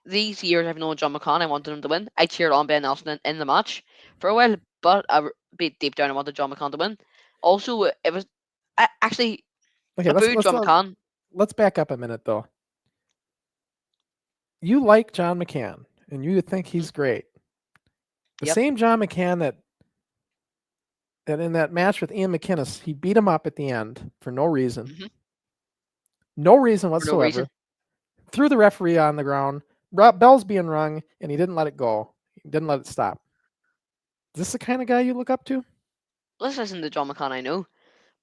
these years I've known John McCann, I wanted him to win. I cheered on Ben Nelson in the match for a while, but deep down I wanted John McCann to win. Also, it was actually Okay, I booed John McCann. Let's back up a minute though. You like John McCann, and you think he's great. The Yep. same John McCann that in that match with Ian McInnes, he beat him up at the end for no reason. Mhm. No reason For whatsoever. no reason. Threw the referee on the ground. Bell's being rung, and he didn't let it go. He didn't let it stop. Is this the kind of guy you look up to? This isn't the John McCann I know,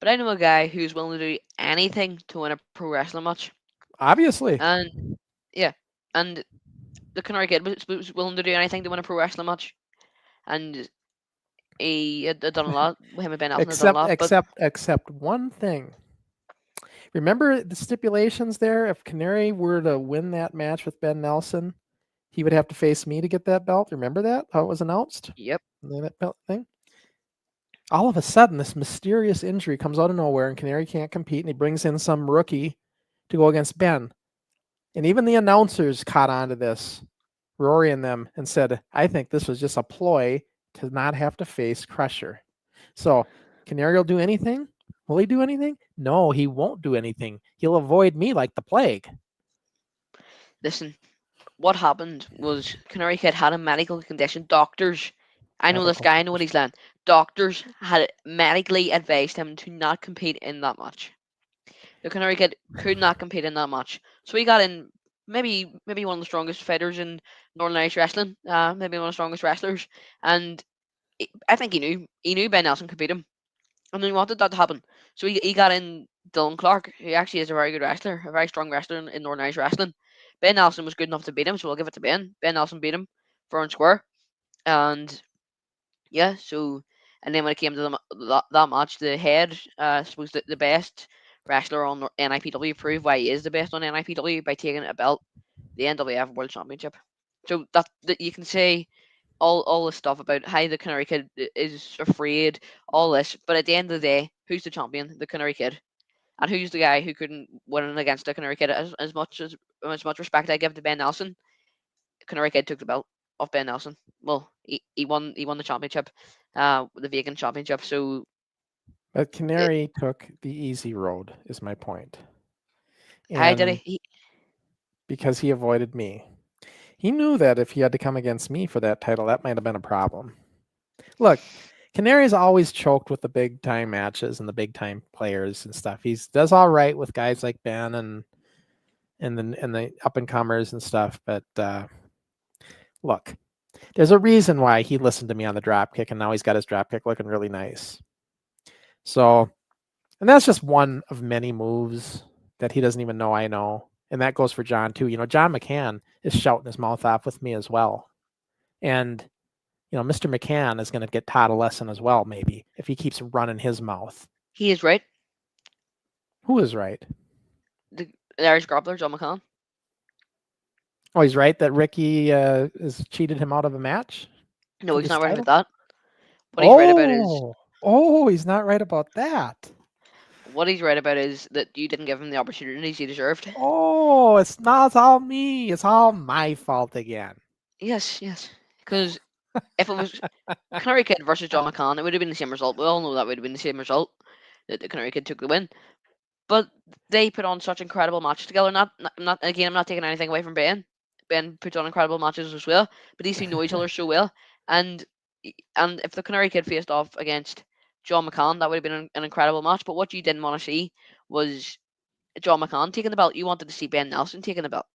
but I know a guy who's willing to do anything to win a pro wrestling match. Obviously. And yeah, and the Canary Kid was willing to do anything to win a pro wrestling match, and he had done a lot. Him and Ben Nelson had done a lot. Except one thing. Remember the stipulations there? If Canary were to win that match with Ben Nelson, he would have to face me to get that belt. Remember that? How it was announced? Yep. That belt thing. All of a sudden, this mysterious injury comes out of nowhere, and Canary can't compete, and he brings in some rookie to go against Ben. And even the announcers caught on to this, Rory and them, and said, I think this was just a ploy to not have to face Crusher. So Canary will do anything? Will he do anything? No, he won't do anything. He'll avoid me like the plague. Listen, what happened was Canary Kid had a medical condition. Doctors, I know this Medical guy, I know what he's learned. Doctors had medically advised him to not compete in that match. The Canary Kid could not compete in that match. So he got in maybe one of the strongest fighters in Northern Irish wrestling, maybe one of the strongest wrestlers. And I think he knew Ben Nelson could beat him. And he wanted that to happen. So he got in Dylan Clark, who actually is a very good wrestler, a very strong wrestler in Northern Irish wrestling. Ben Nelson was good enough to beat him, so we'll give it to Ben. Ben Nelson beat him fair and square. And yeah, so and then when it came to that match, the head, suppose the best wrestler on NIPW proved why he is the best on NIPW by taking a belt, the NWF World Championship. So that you can say all this stuff about how the Canary Kid is afraid, all this, but at the end of the day, who's the champion? The Canary Kid. And who's the guy who couldn't win against the Canary Kid? As much respect I give to Ben Nelson, Canary Kid took the belt off Ben Nelson. Well, he won the championship, the Vegan Championship. So, but Canary took the easy road, is my point. How did he? Because he avoided me. He knew that if he had to come against me for that title, that might have been a problem. Look, Canary's always choked with the big time matches and the big time players and stuff. He does all right with guys like Ben and the up and comers and stuff. But look, there's a reason why he listened to me on the drop kick, and now he's got his drop kick looking really nice. So, and that's just one of many moves that he doesn't even know I know. And that goes for John too. John McCann is shouting his mouth off with me as well. And, Mr. McCann is going to get taught a lesson as well, maybe, if he keeps running his mouth. He is right. Who is right? The Irish grappler, John McCann. Oh, he's right that Ricky has cheated him out of a match? No, For he's this not right title? about that. What he's right about is he's not right about that. that you didn't give him the opportunities he deserved. Oh, it's all me. It's all my fault again. Yes. Because if it was Canary Kid versus John McCann, it would have been the same result. We all know that would have been the same result. That the Canary Kid took the win. But they put on such incredible matches together. Not again, I'm not taking anything away from Ben. Ben puts on incredible matches as well. But these two know each other so well. And if the Canary Kid faced off against John McCann, that would have been an incredible match. But what you didn't want to see was John McCann taking the belt. You wanted to see Ben Nelson taking the belt.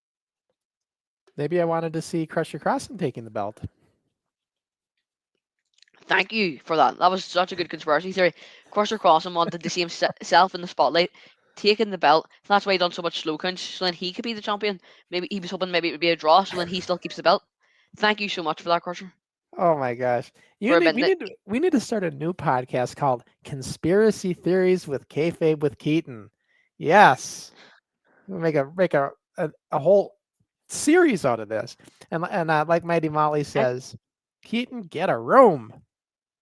Maybe I wanted to see Crusher Crossan taking the belt. Thank you for that. That was such a good conspiracy theory. Crusher Crossan wanted to see himself in the spotlight, taking the belt. That's why he done so much slow counts, so then he could be the champion. Maybe he was hoping maybe it would be a draw, so then he still keeps the belt. Thank you so much for that, Crusher. Oh my gosh. For admitting it. We need to start a new podcast called Conspiracy Theories with Kayfabe with Keaton. Yes. We'll make a whole series out of this. And like Mighty Molly says, Keaton, get a room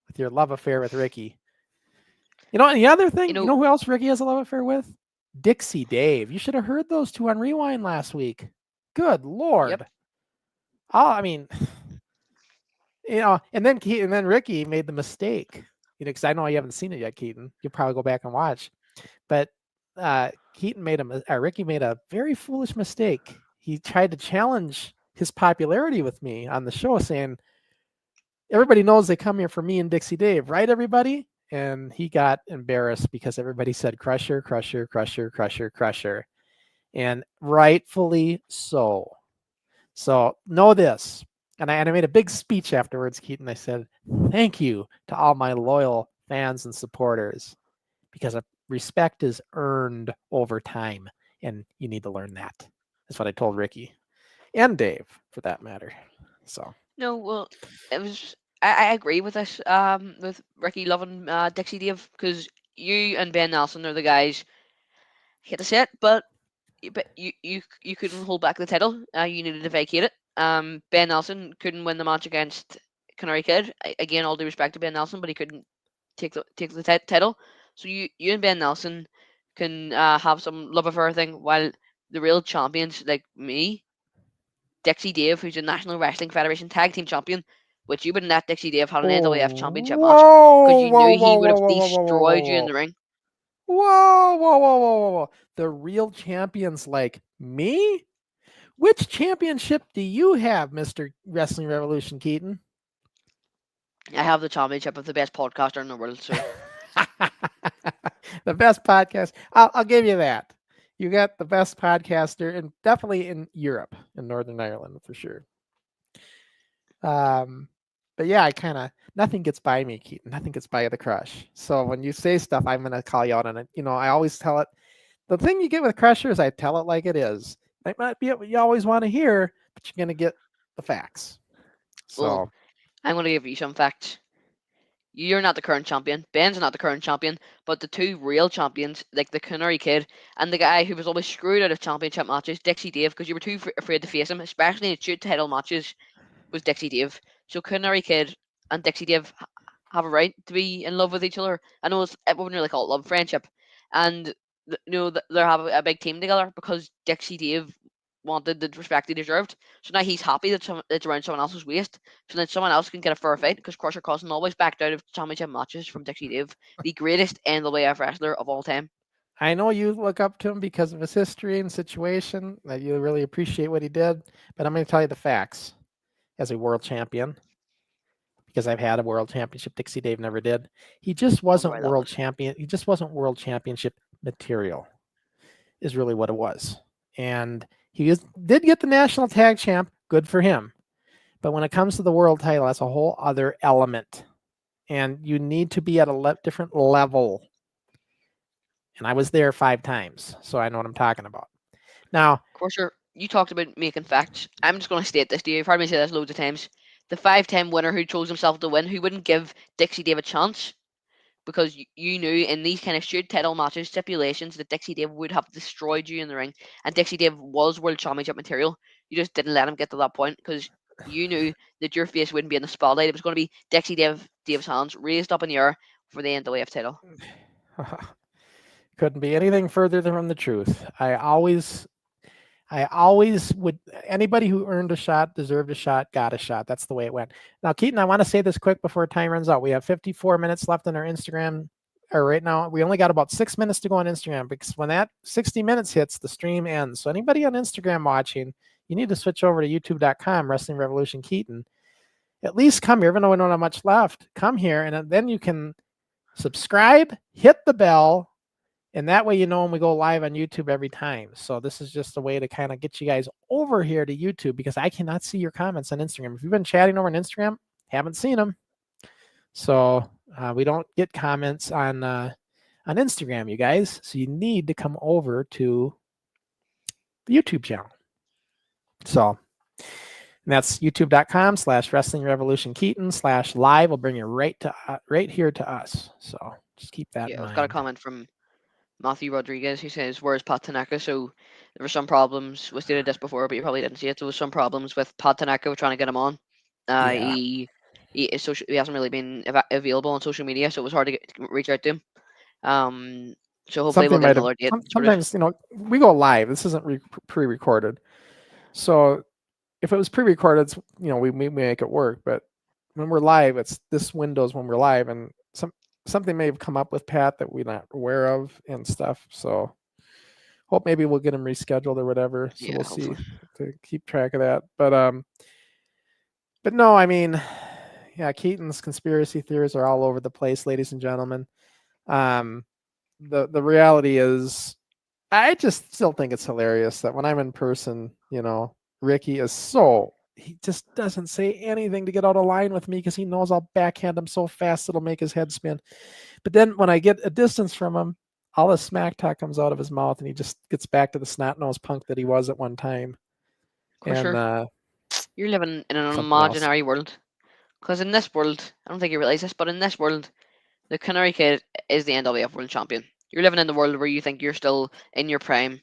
with your love affair with Ricky. And the other thing, you know who else Ricky has a love affair with? Dixie Dave. You should have heard those two on Rewind last week. Good Lord. Yep. Oh, I mean, and then Ricky made the mistake, because I know you haven't seen it yet, Keaton. You'll probably go back and watch. But Ricky made a very foolish mistake. He tried to challenge his popularity with me on the show, saying, everybody knows they come here for me and Dixie Dave, right, everybody? And he got embarrassed because everybody said Crusher, Crusher, Crusher, Crusher, Crusher. And rightfully so. So know this. And I made a big speech afterwards, Keaton. I said, thank you to all my loyal fans and supporters, because respect is earned over time, and you need to learn that. That's what I told Ricky and Dave, for that matter. So no, well, it was. I agree with this. With Ricky loving Dixie Dave, because you and Ben Nelson are the guys. I hate to say it, but you couldn't hold back the title. You needed to vacate it. Ben Nelson couldn't win the match against Canary Kid. Again, all due respect to Ben Nelson, but he couldn't take the title. So you and Ben Nelson can have some love affair thing, while the real champions like me, Dixie Dave, who's a National Wrestling Federation Tag Team Champion, which you wouldn't let Dixie Dave have an NWF Championship match because you knew he would have destroyed you in the ring. Whoa. The real champions like me? Which championship do you have, Mr. Wrestling Revolution Keaton? I have the championship of the best podcaster in the world, so. The best podcast. I'll give you that. You got the best podcaster, and definitely in Europe, in Northern Ireland, for sure. But yeah, nothing gets by me, Keaton. Nothing gets by the Crush. So when you say stuff, I'm gonna call you out on it. I always tell it. The thing you get with Crusher is I tell it like it is. It might be what you always want to hear, but you're gonna get the facts. So well, I'm gonna give you some facts. You're not the current champion. Ben's not the current champion, but the two real champions, like the Canary Kid and the guy who was always screwed out of championship matches, Dixie Dave, because you were too afraid to face him, especially in shoot title matches, was Dixie Dave. So Canary Kid and Dixie Dave have a right to be in love with each other. I know I wouldn't really call it love, friendship, and they have a big team together because Dixie Dave wanted the respect he deserved. So now he's happy that it's around someone else's waist, so that someone else can get a fair fight, because Crusher Crossan always backed out of championship matches from Dixie Dave, the greatest NWF wrestler of all time. I know you look up to him because of his history and situation, that you really appreciate what he did, but I'm going to tell you the facts. As a world champion, because I've had a world championship, Dixie Dave never did. He just wasn't world champion. He just wasn't world championship material, is really what it was. And did get the national tag champ. Good for him. But when it comes to the world title, that's a whole other element. And you need to be at a different level. And I was there 5 times, so I know what I'm talking about. Now, Of course, you talked about making facts. I'm just going to state this to you. You've heard me say this loads of times. The 5-time winner who chose himself to win, who wouldn't give Dixie Dave a chance, because you knew in these kind of shoot title matches stipulations that Dixie Dave would have destroyed you in the ring, and Dixie Dave was world championship material. You just didn't let him get to that point because you knew that your face wouldn't be in the spotlight. It was going to be Dixie Dave's hands raised up in the air for the NWF title. couldn't be anything further from the truth. I always would. Anybody who earned a shot, deserved a shot, got a shot. That's the way it went. Now, Keaton, I want to say this quick before time runs out. We have 54 minutes left on our Instagram. Or right now, we only got about 6 minutes to go on Instagram, because when that 60 minutes hits, the stream ends. So anybody on Instagram watching, you need to switch over to youtube.com, Wrestling Revolution Keaton. At least come here, even though we don't have much left. Come here, and then you can subscribe, hit the bell, and that way you know when we go live on YouTube every time. So this is just a way to kind of get you guys over here to YouTube, because I cannot see your comments on Instagram. If you've been chatting over on Instagram, haven't seen them. So we don't get comments on Instagram, you guys. So you need to come over to the YouTube channel. So that's youtube.com/Wrestling Revolution Keaton/live. Will bring you right here to us. So just keep that in mind. I've got a comment from Matthew Rodriguez, who says, "Where's Pat Tanaka?" So there were some problems. We stated this before, but you probably didn't see it. There was some problems with Pat Tanaka trying to get him on. Yeah. He hasn't really been available on social media, so it was hard to reach out to him. So hopefully we'll get another date. Sometimes, we go live. This isn't pre-recorded. So if it was pre-recorded, we make it work. But when we're live, it's this window's when we're live, and something may have come up with Pat that we're not aware of and stuff. So hope maybe we'll get him rescheduled or whatever. So we'll hopefully see to keep track of that. But no, I mean, yeah, Keaton's conspiracy theories are all over the place, ladies and gentlemen. The reality is, I just still think it's hilarious that when I'm in person, Ricky he just doesn't say anything to get out of line with me, because he knows I'll backhand him so fast it'll make his head spin. But then when I get a distance from him, all the smack talk comes out of his mouth, and he just gets back to the snot-nosed punk that he was at one time. And you're living in an imaginary world, because in this world, I don't think you realize this, but in this world, the Canary Kid is the NWF World Champion. You're living in the world where you think you're still in your prime,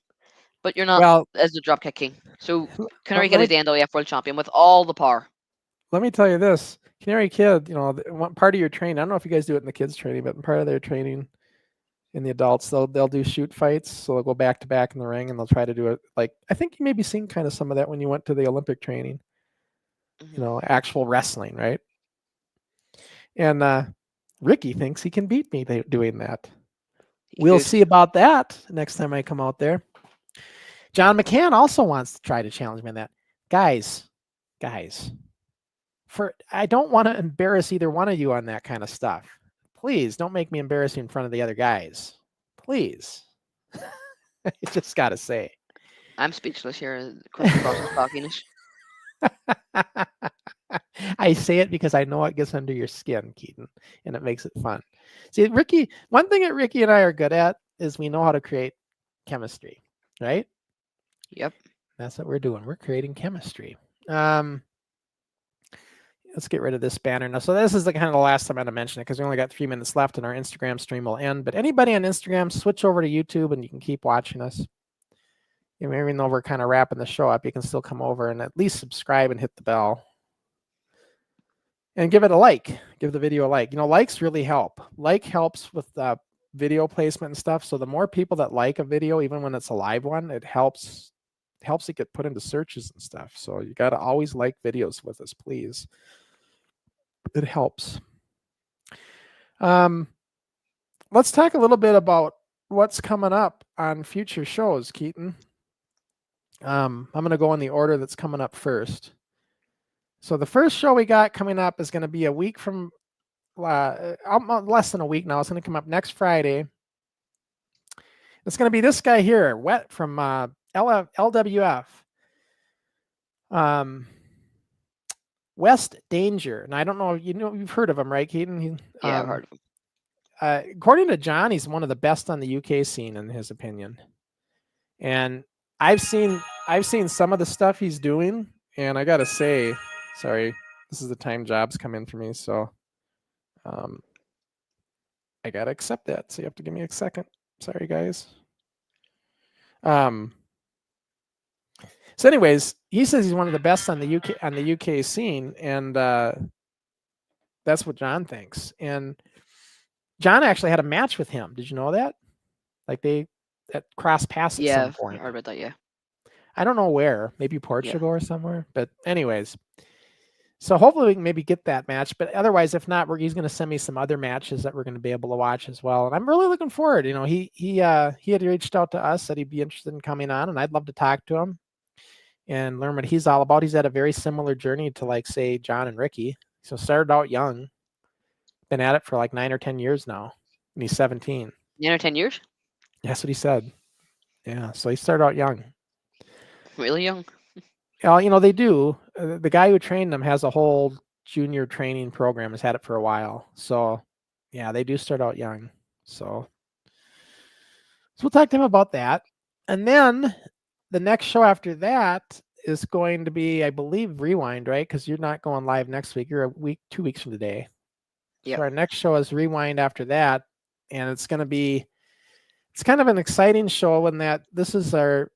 but you're not, as the Dropkick King. So Canary Kid is the NWF World Champion with all the power. Let me tell you this. Canary Kid, part of your training, I don't know if you guys do it in the kids' training, but part of their training in the adults, they'll do shoot fights. So they'll go back to back in the ring, and they'll try to do it. Like, I think you maybe seen kind of some of that when you went to the Olympic training, actual wrestling, right? And Ricky thinks he can beat me doing that. We'll see about that next time I come out there. John McCann also wants to try to challenge me on that. Guys, I don't want to embarrass either one of you on that kind of stuff. Please don't make me embarrass you in front of the other guys. Please. I just got to say. I'm speechless here. Cockiness. I say it because I know it gets under your skin, Keaton, and it makes it fun. See, Ricky, one thing that Ricky and I are good at is we know how to create chemistry, right? Yep. That's what we're doing. We're creating chemistry. Let's get rid of this banner now. So this is the kind of the last time I'm going to mention it, because we only got 3 minutes left and our Instagram stream will end. But anybody on Instagram, switch over to YouTube and you can keep watching us. Even though we're kind of wrapping the show up, you can still come over and at least subscribe and hit the bell. And give it a like. Give the video a like. Likes really help. Like helps with video placement and stuff. So the more people that like a video, even when it's a live one, it helps it get put into searches and stuff. So you got to always like videos with us, please. It helps. Let's talk a little bit about what's coming up on future shows, Keaton. I'm going to go in the order that's coming up first. So the first show we got coming up is going to be a week from less than a week now. It's going to come up next Friday. It's going to be this guy here, Wet from LWF. West Danger, and I don't know, you've heard of him, right, Keaton? Yeah, I've heard of him. According to John, he's one of the best on the UK scene, in his opinion. And I've seen some of the stuff he's doing, and I gotta say, sorry, this is the time jobs come in for me, so I gotta accept that. So you have to give me a second. Sorry, guys. So, anyways, he says he's one of the best on the UK scene, and that's what John thinks. And John actually had a match with him. Did you know that? Like they at cross paths at Yeah, some I've point. heard about that. Yeah. I don't know where, maybe Portugal or somewhere. But anyways, so hopefully we can maybe get that match. But otherwise, if not, he's going to send me some other matches that we're going to be able to watch as well. And I'm really looking forward. He had reached out to us, said he'd be interested in coming on, and I'd love to talk to him and learn what he's all about. He's had a very similar journey to, like, say, John and Ricky. So started out young, been at it for like 9 or 10 years now, and he's 17. 9 or 10 years? That's what he said. Yeah, so he started out young. Really young? Well, they do. The guy who trained them has a whole junior training program, has had it for a while. So, yeah, they do start out young. So we'll talk to him about that. And then the next show after that is going to be, I believe, Rewind, right? Because you're not going live next week. You're 2 weeks from today. Yeah. So our next show is Rewind after that. And it's kind of an exciting show in that this is our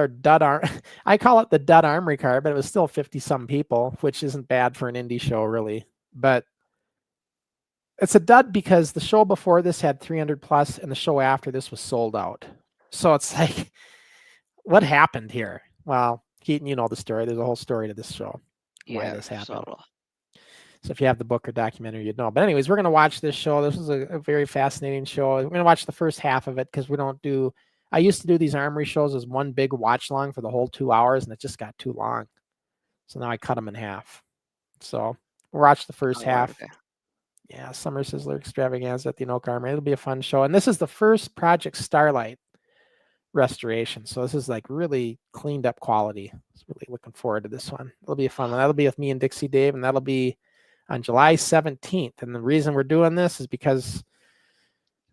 dud arm. I call it the dud armory card, but it was still 50 some people, which isn't bad for an indie show, really. But it's a dud because the show before this had 300 plus, and the show after this was sold out. So it's like, what happened here? Well, Keaton, you know the story. There's a whole story to this show. Why this happened. So if you have the book or documentary, you'd know. But anyways, we're going to watch this show. This is a very fascinating show. We're going to watch the first half of it because I used to do these armory shows as one big watch long for the whole 2 hours, and it just got too long. So now I cut them in half. So we'll watch the first half. Okay. Yeah, Summer Sizzler Extravaganza at the Anoka Armory. It'll be a fun show. And this is the first Project Starlight restoration. So this is like really cleaned up quality. I was really looking forward to this one. It'll be a fun one. That'll be with me and Dixie Dave, and that'll be on July 17th. And the reason we're doing this is because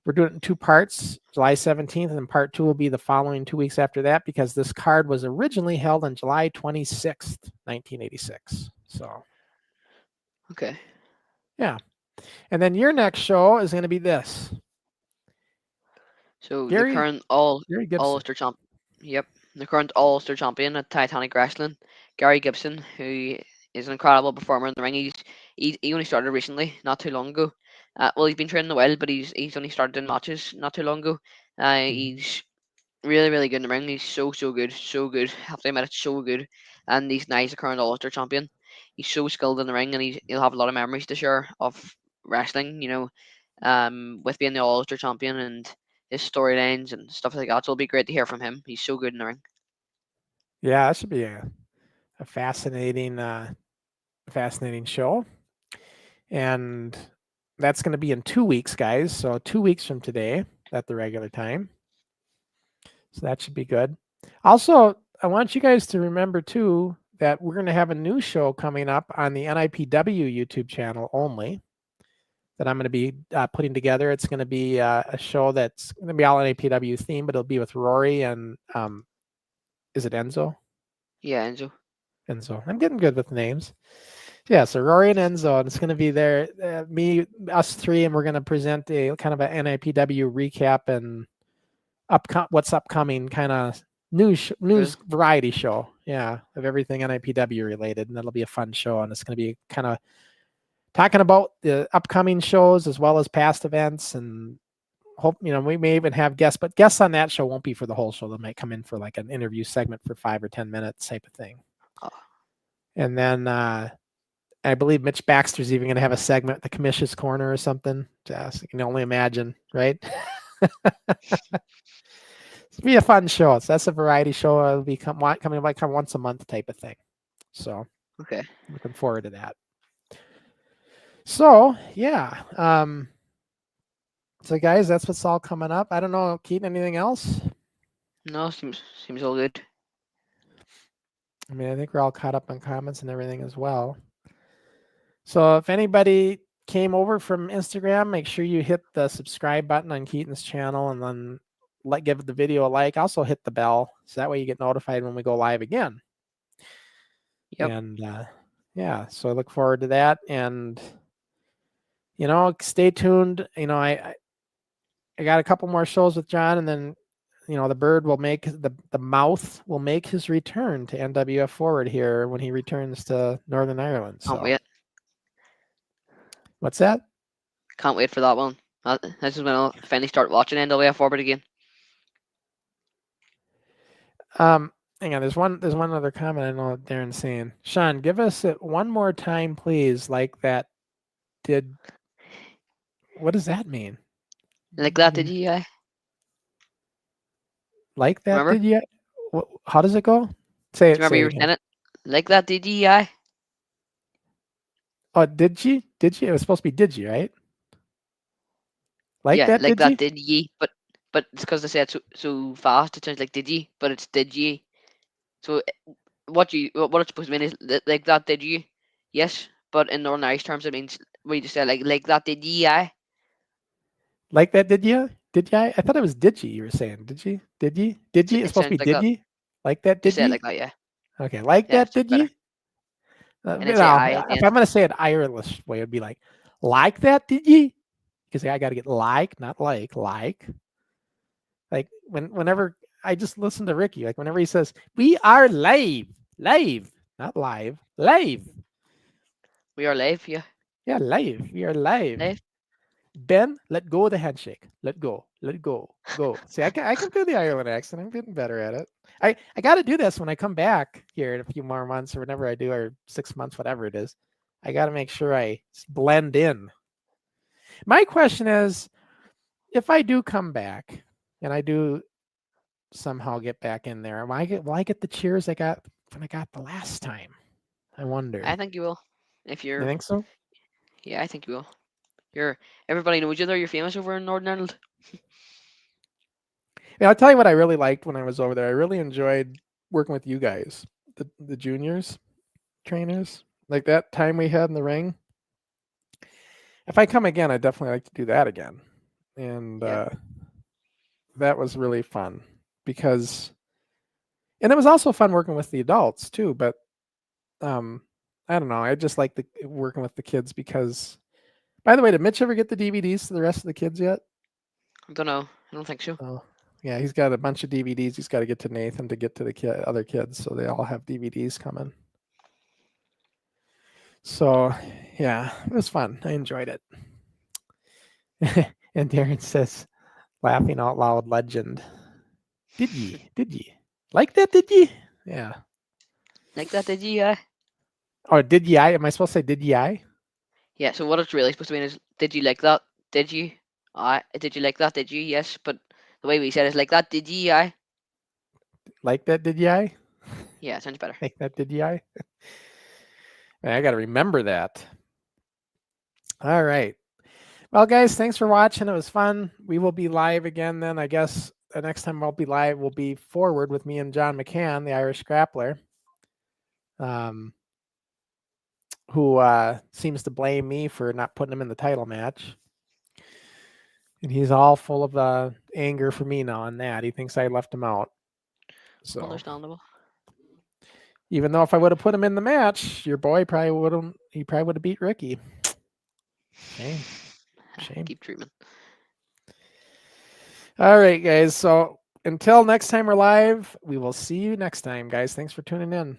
we're doing it in 2 parts, July 17th, and then part 2 will be the following 2 weeks after that, because this card was originally held on July 26th, 1986. So, Okay. yeah. And then your next show is going to be this. So Gary the current All-Ulster champ. Yep. The current All-Ulster champion at Titanic Wrestling, Gary Gibson, who is an incredible performer in the ring. He only started recently, not too long ago. Well, he's been training a while, but he's only started in matches not too long ago. He's really, really good in the ring. He's so good, so good. Have to admit, it's so good. And he's now the current All-Ulster champion. He's so skilled in the ring, and he'll have a lot of memories to share of wrestling. With being the All-Ulster champion and his storylines and stuff like that. So it'll be great to hear from him. He's so good in the ring. Yeah, that should be a fascinating show. And that's going to be in 2 weeks, guys. So 2 weeks from today at the regular time. So that should be good. Also, I want you guys to remember too that we're going to have a new show coming up on the NIPW YouTube channel only that I'm going to be putting together. It's going to be a show that's going to be all NIPW themed, but it'll be with Rory and is it Enzo? Yeah, Enzo. Enzo. I'm getting good with names. Yeah, so Rory and Enzo, and it's going to be there, us three, and we're going to present a kind of an NIPW recap and what's upcoming kind of news variety show. Yeah, of everything NIPW related, and that'll be a fun show, and it's going to be kind of talking about the upcoming shows as well as past events, and hope we may even have guests, but guests on that show won't be for the whole show. They might come in for like an interview segment for 5 or 10 minutes type of thing. And then I believe Mitch Baxter's even going to have a segment, the Commission's Corner or something. Just, you can only imagine, right? It'll be a fun show. So that's a variety show. It'll be coming like once a month type of thing. So okay, looking forward to that. So yeah. So guys, that's what's all coming up. I don't know, Keaton, anything else? No, seems all good. I mean, I think we're all caught up on comments and everything as well. So if anybody came over from Instagram, make sure you hit the subscribe button on Keaton's channel and then give the video a like. Also hit the bell so that way you get notified when we go live again. Yep. And yeah, so I look forward to that. And stay tuned. I got a couple more shows with John, and then the bird will make the mouth will make his return to NWF Forward here when he returns to Northern Ireland. Can't So wait. what's that? Can't wait for that one. This is when I'll finally start watching NWF Forward again. Hang on, there's one other comment I know Darren's saying. Sean, give us it one more time, please. Like that did. What does that mean? Like that, did you? Like that, Remember? did you? How does it go? Say Do it. you remember Say you it were again. saying it? Like that, did you? Oh, did you? Did you? It was supposed to be did you, right? Like Yeah, that, like did you? that, did ye? But it's because they said so fast. It sounds like did ye, but it's did ye. So what it's supposed to mean is like that, did you? Yes, but in Northern Irish terms, it means we just say like that, did ye? Like that, did you? Did you? I thought it was did you were saying. Did you? Did you? Did you? It's It supposed to sounds be like did that. you? Like that, Just did say it you? like that, yeah. Okay, like Yeah, that, it's just did better. you? And then say I at the If end. I'm gonna say it Irish way, it'd be like that, did you? Because I got to get like, not like. Like whenever I just listen to Ricky, like whenever he says, "We are live, not live, live." We are live, yeah. Yeah, live. We are live. Live. Ben, let go of the handshake. Let go. Go. See, I can do the Ireland accent. I'm getting better at it. I got to do this when I come back here in a few more months or whenever I do, or 6 months, whatever it is. I got to make sure I blend in. My question is, if I do come back and I do somehow get back in there, will I get the cheers I got when I got the last time? I wonder. I think you will. If You you're, think so? yeah, I think you will. Everybody knows you there. You're famous over in Northern Ireland. Yeah, I'll tell you what I really liked when I was over there. I really enjoyed working with you guys, the juniors, trainers, like that time we had in the ring. If I come again, I'd definitely like to do that again. And Yeah. that was really fun because, and it was also fun working with the adults too. But I don't know. I just like working with the kids because. By the way, did Mitch ever get the DVDs to the rest of the kids yet? I don't know. I don't think so. Oh, yeah, he's got a bunch of DVDs. He's got to get to Nathan to get to the other kids, so they all have DVDs coming. So, yeah, it was fun. I enjoyed it. And Darren says, laughing out loud, legend. Did ye? Like that, did ye? Yeah. Like that, did you? Or did ye? Am I supposed to say did ye? Yeah. So what it's really supposed to mean is, did you like that? Did you? Did you like that? Did you? Yes. But the way we said it is like that. Did you? Like that, did ye? Yeah, sounds better. Like that, did ye? I got to remember that. All right. Well, guys, thanks for watching. It was fun. We will be live again then. I guess the next time I'll be live will be forward with me and John McCann, the Irish grappler, who seems to blame me for not putting him in the title match. And he's all full of anger for me now on that. He thinks I left him out. So Understandable. even though if I would have put him in the match, your boy probably would have beat Ricky. Shame. Keep treatment. All right, guys. So until next time we're live, we will see you next time, guys. Thanks for tuning in.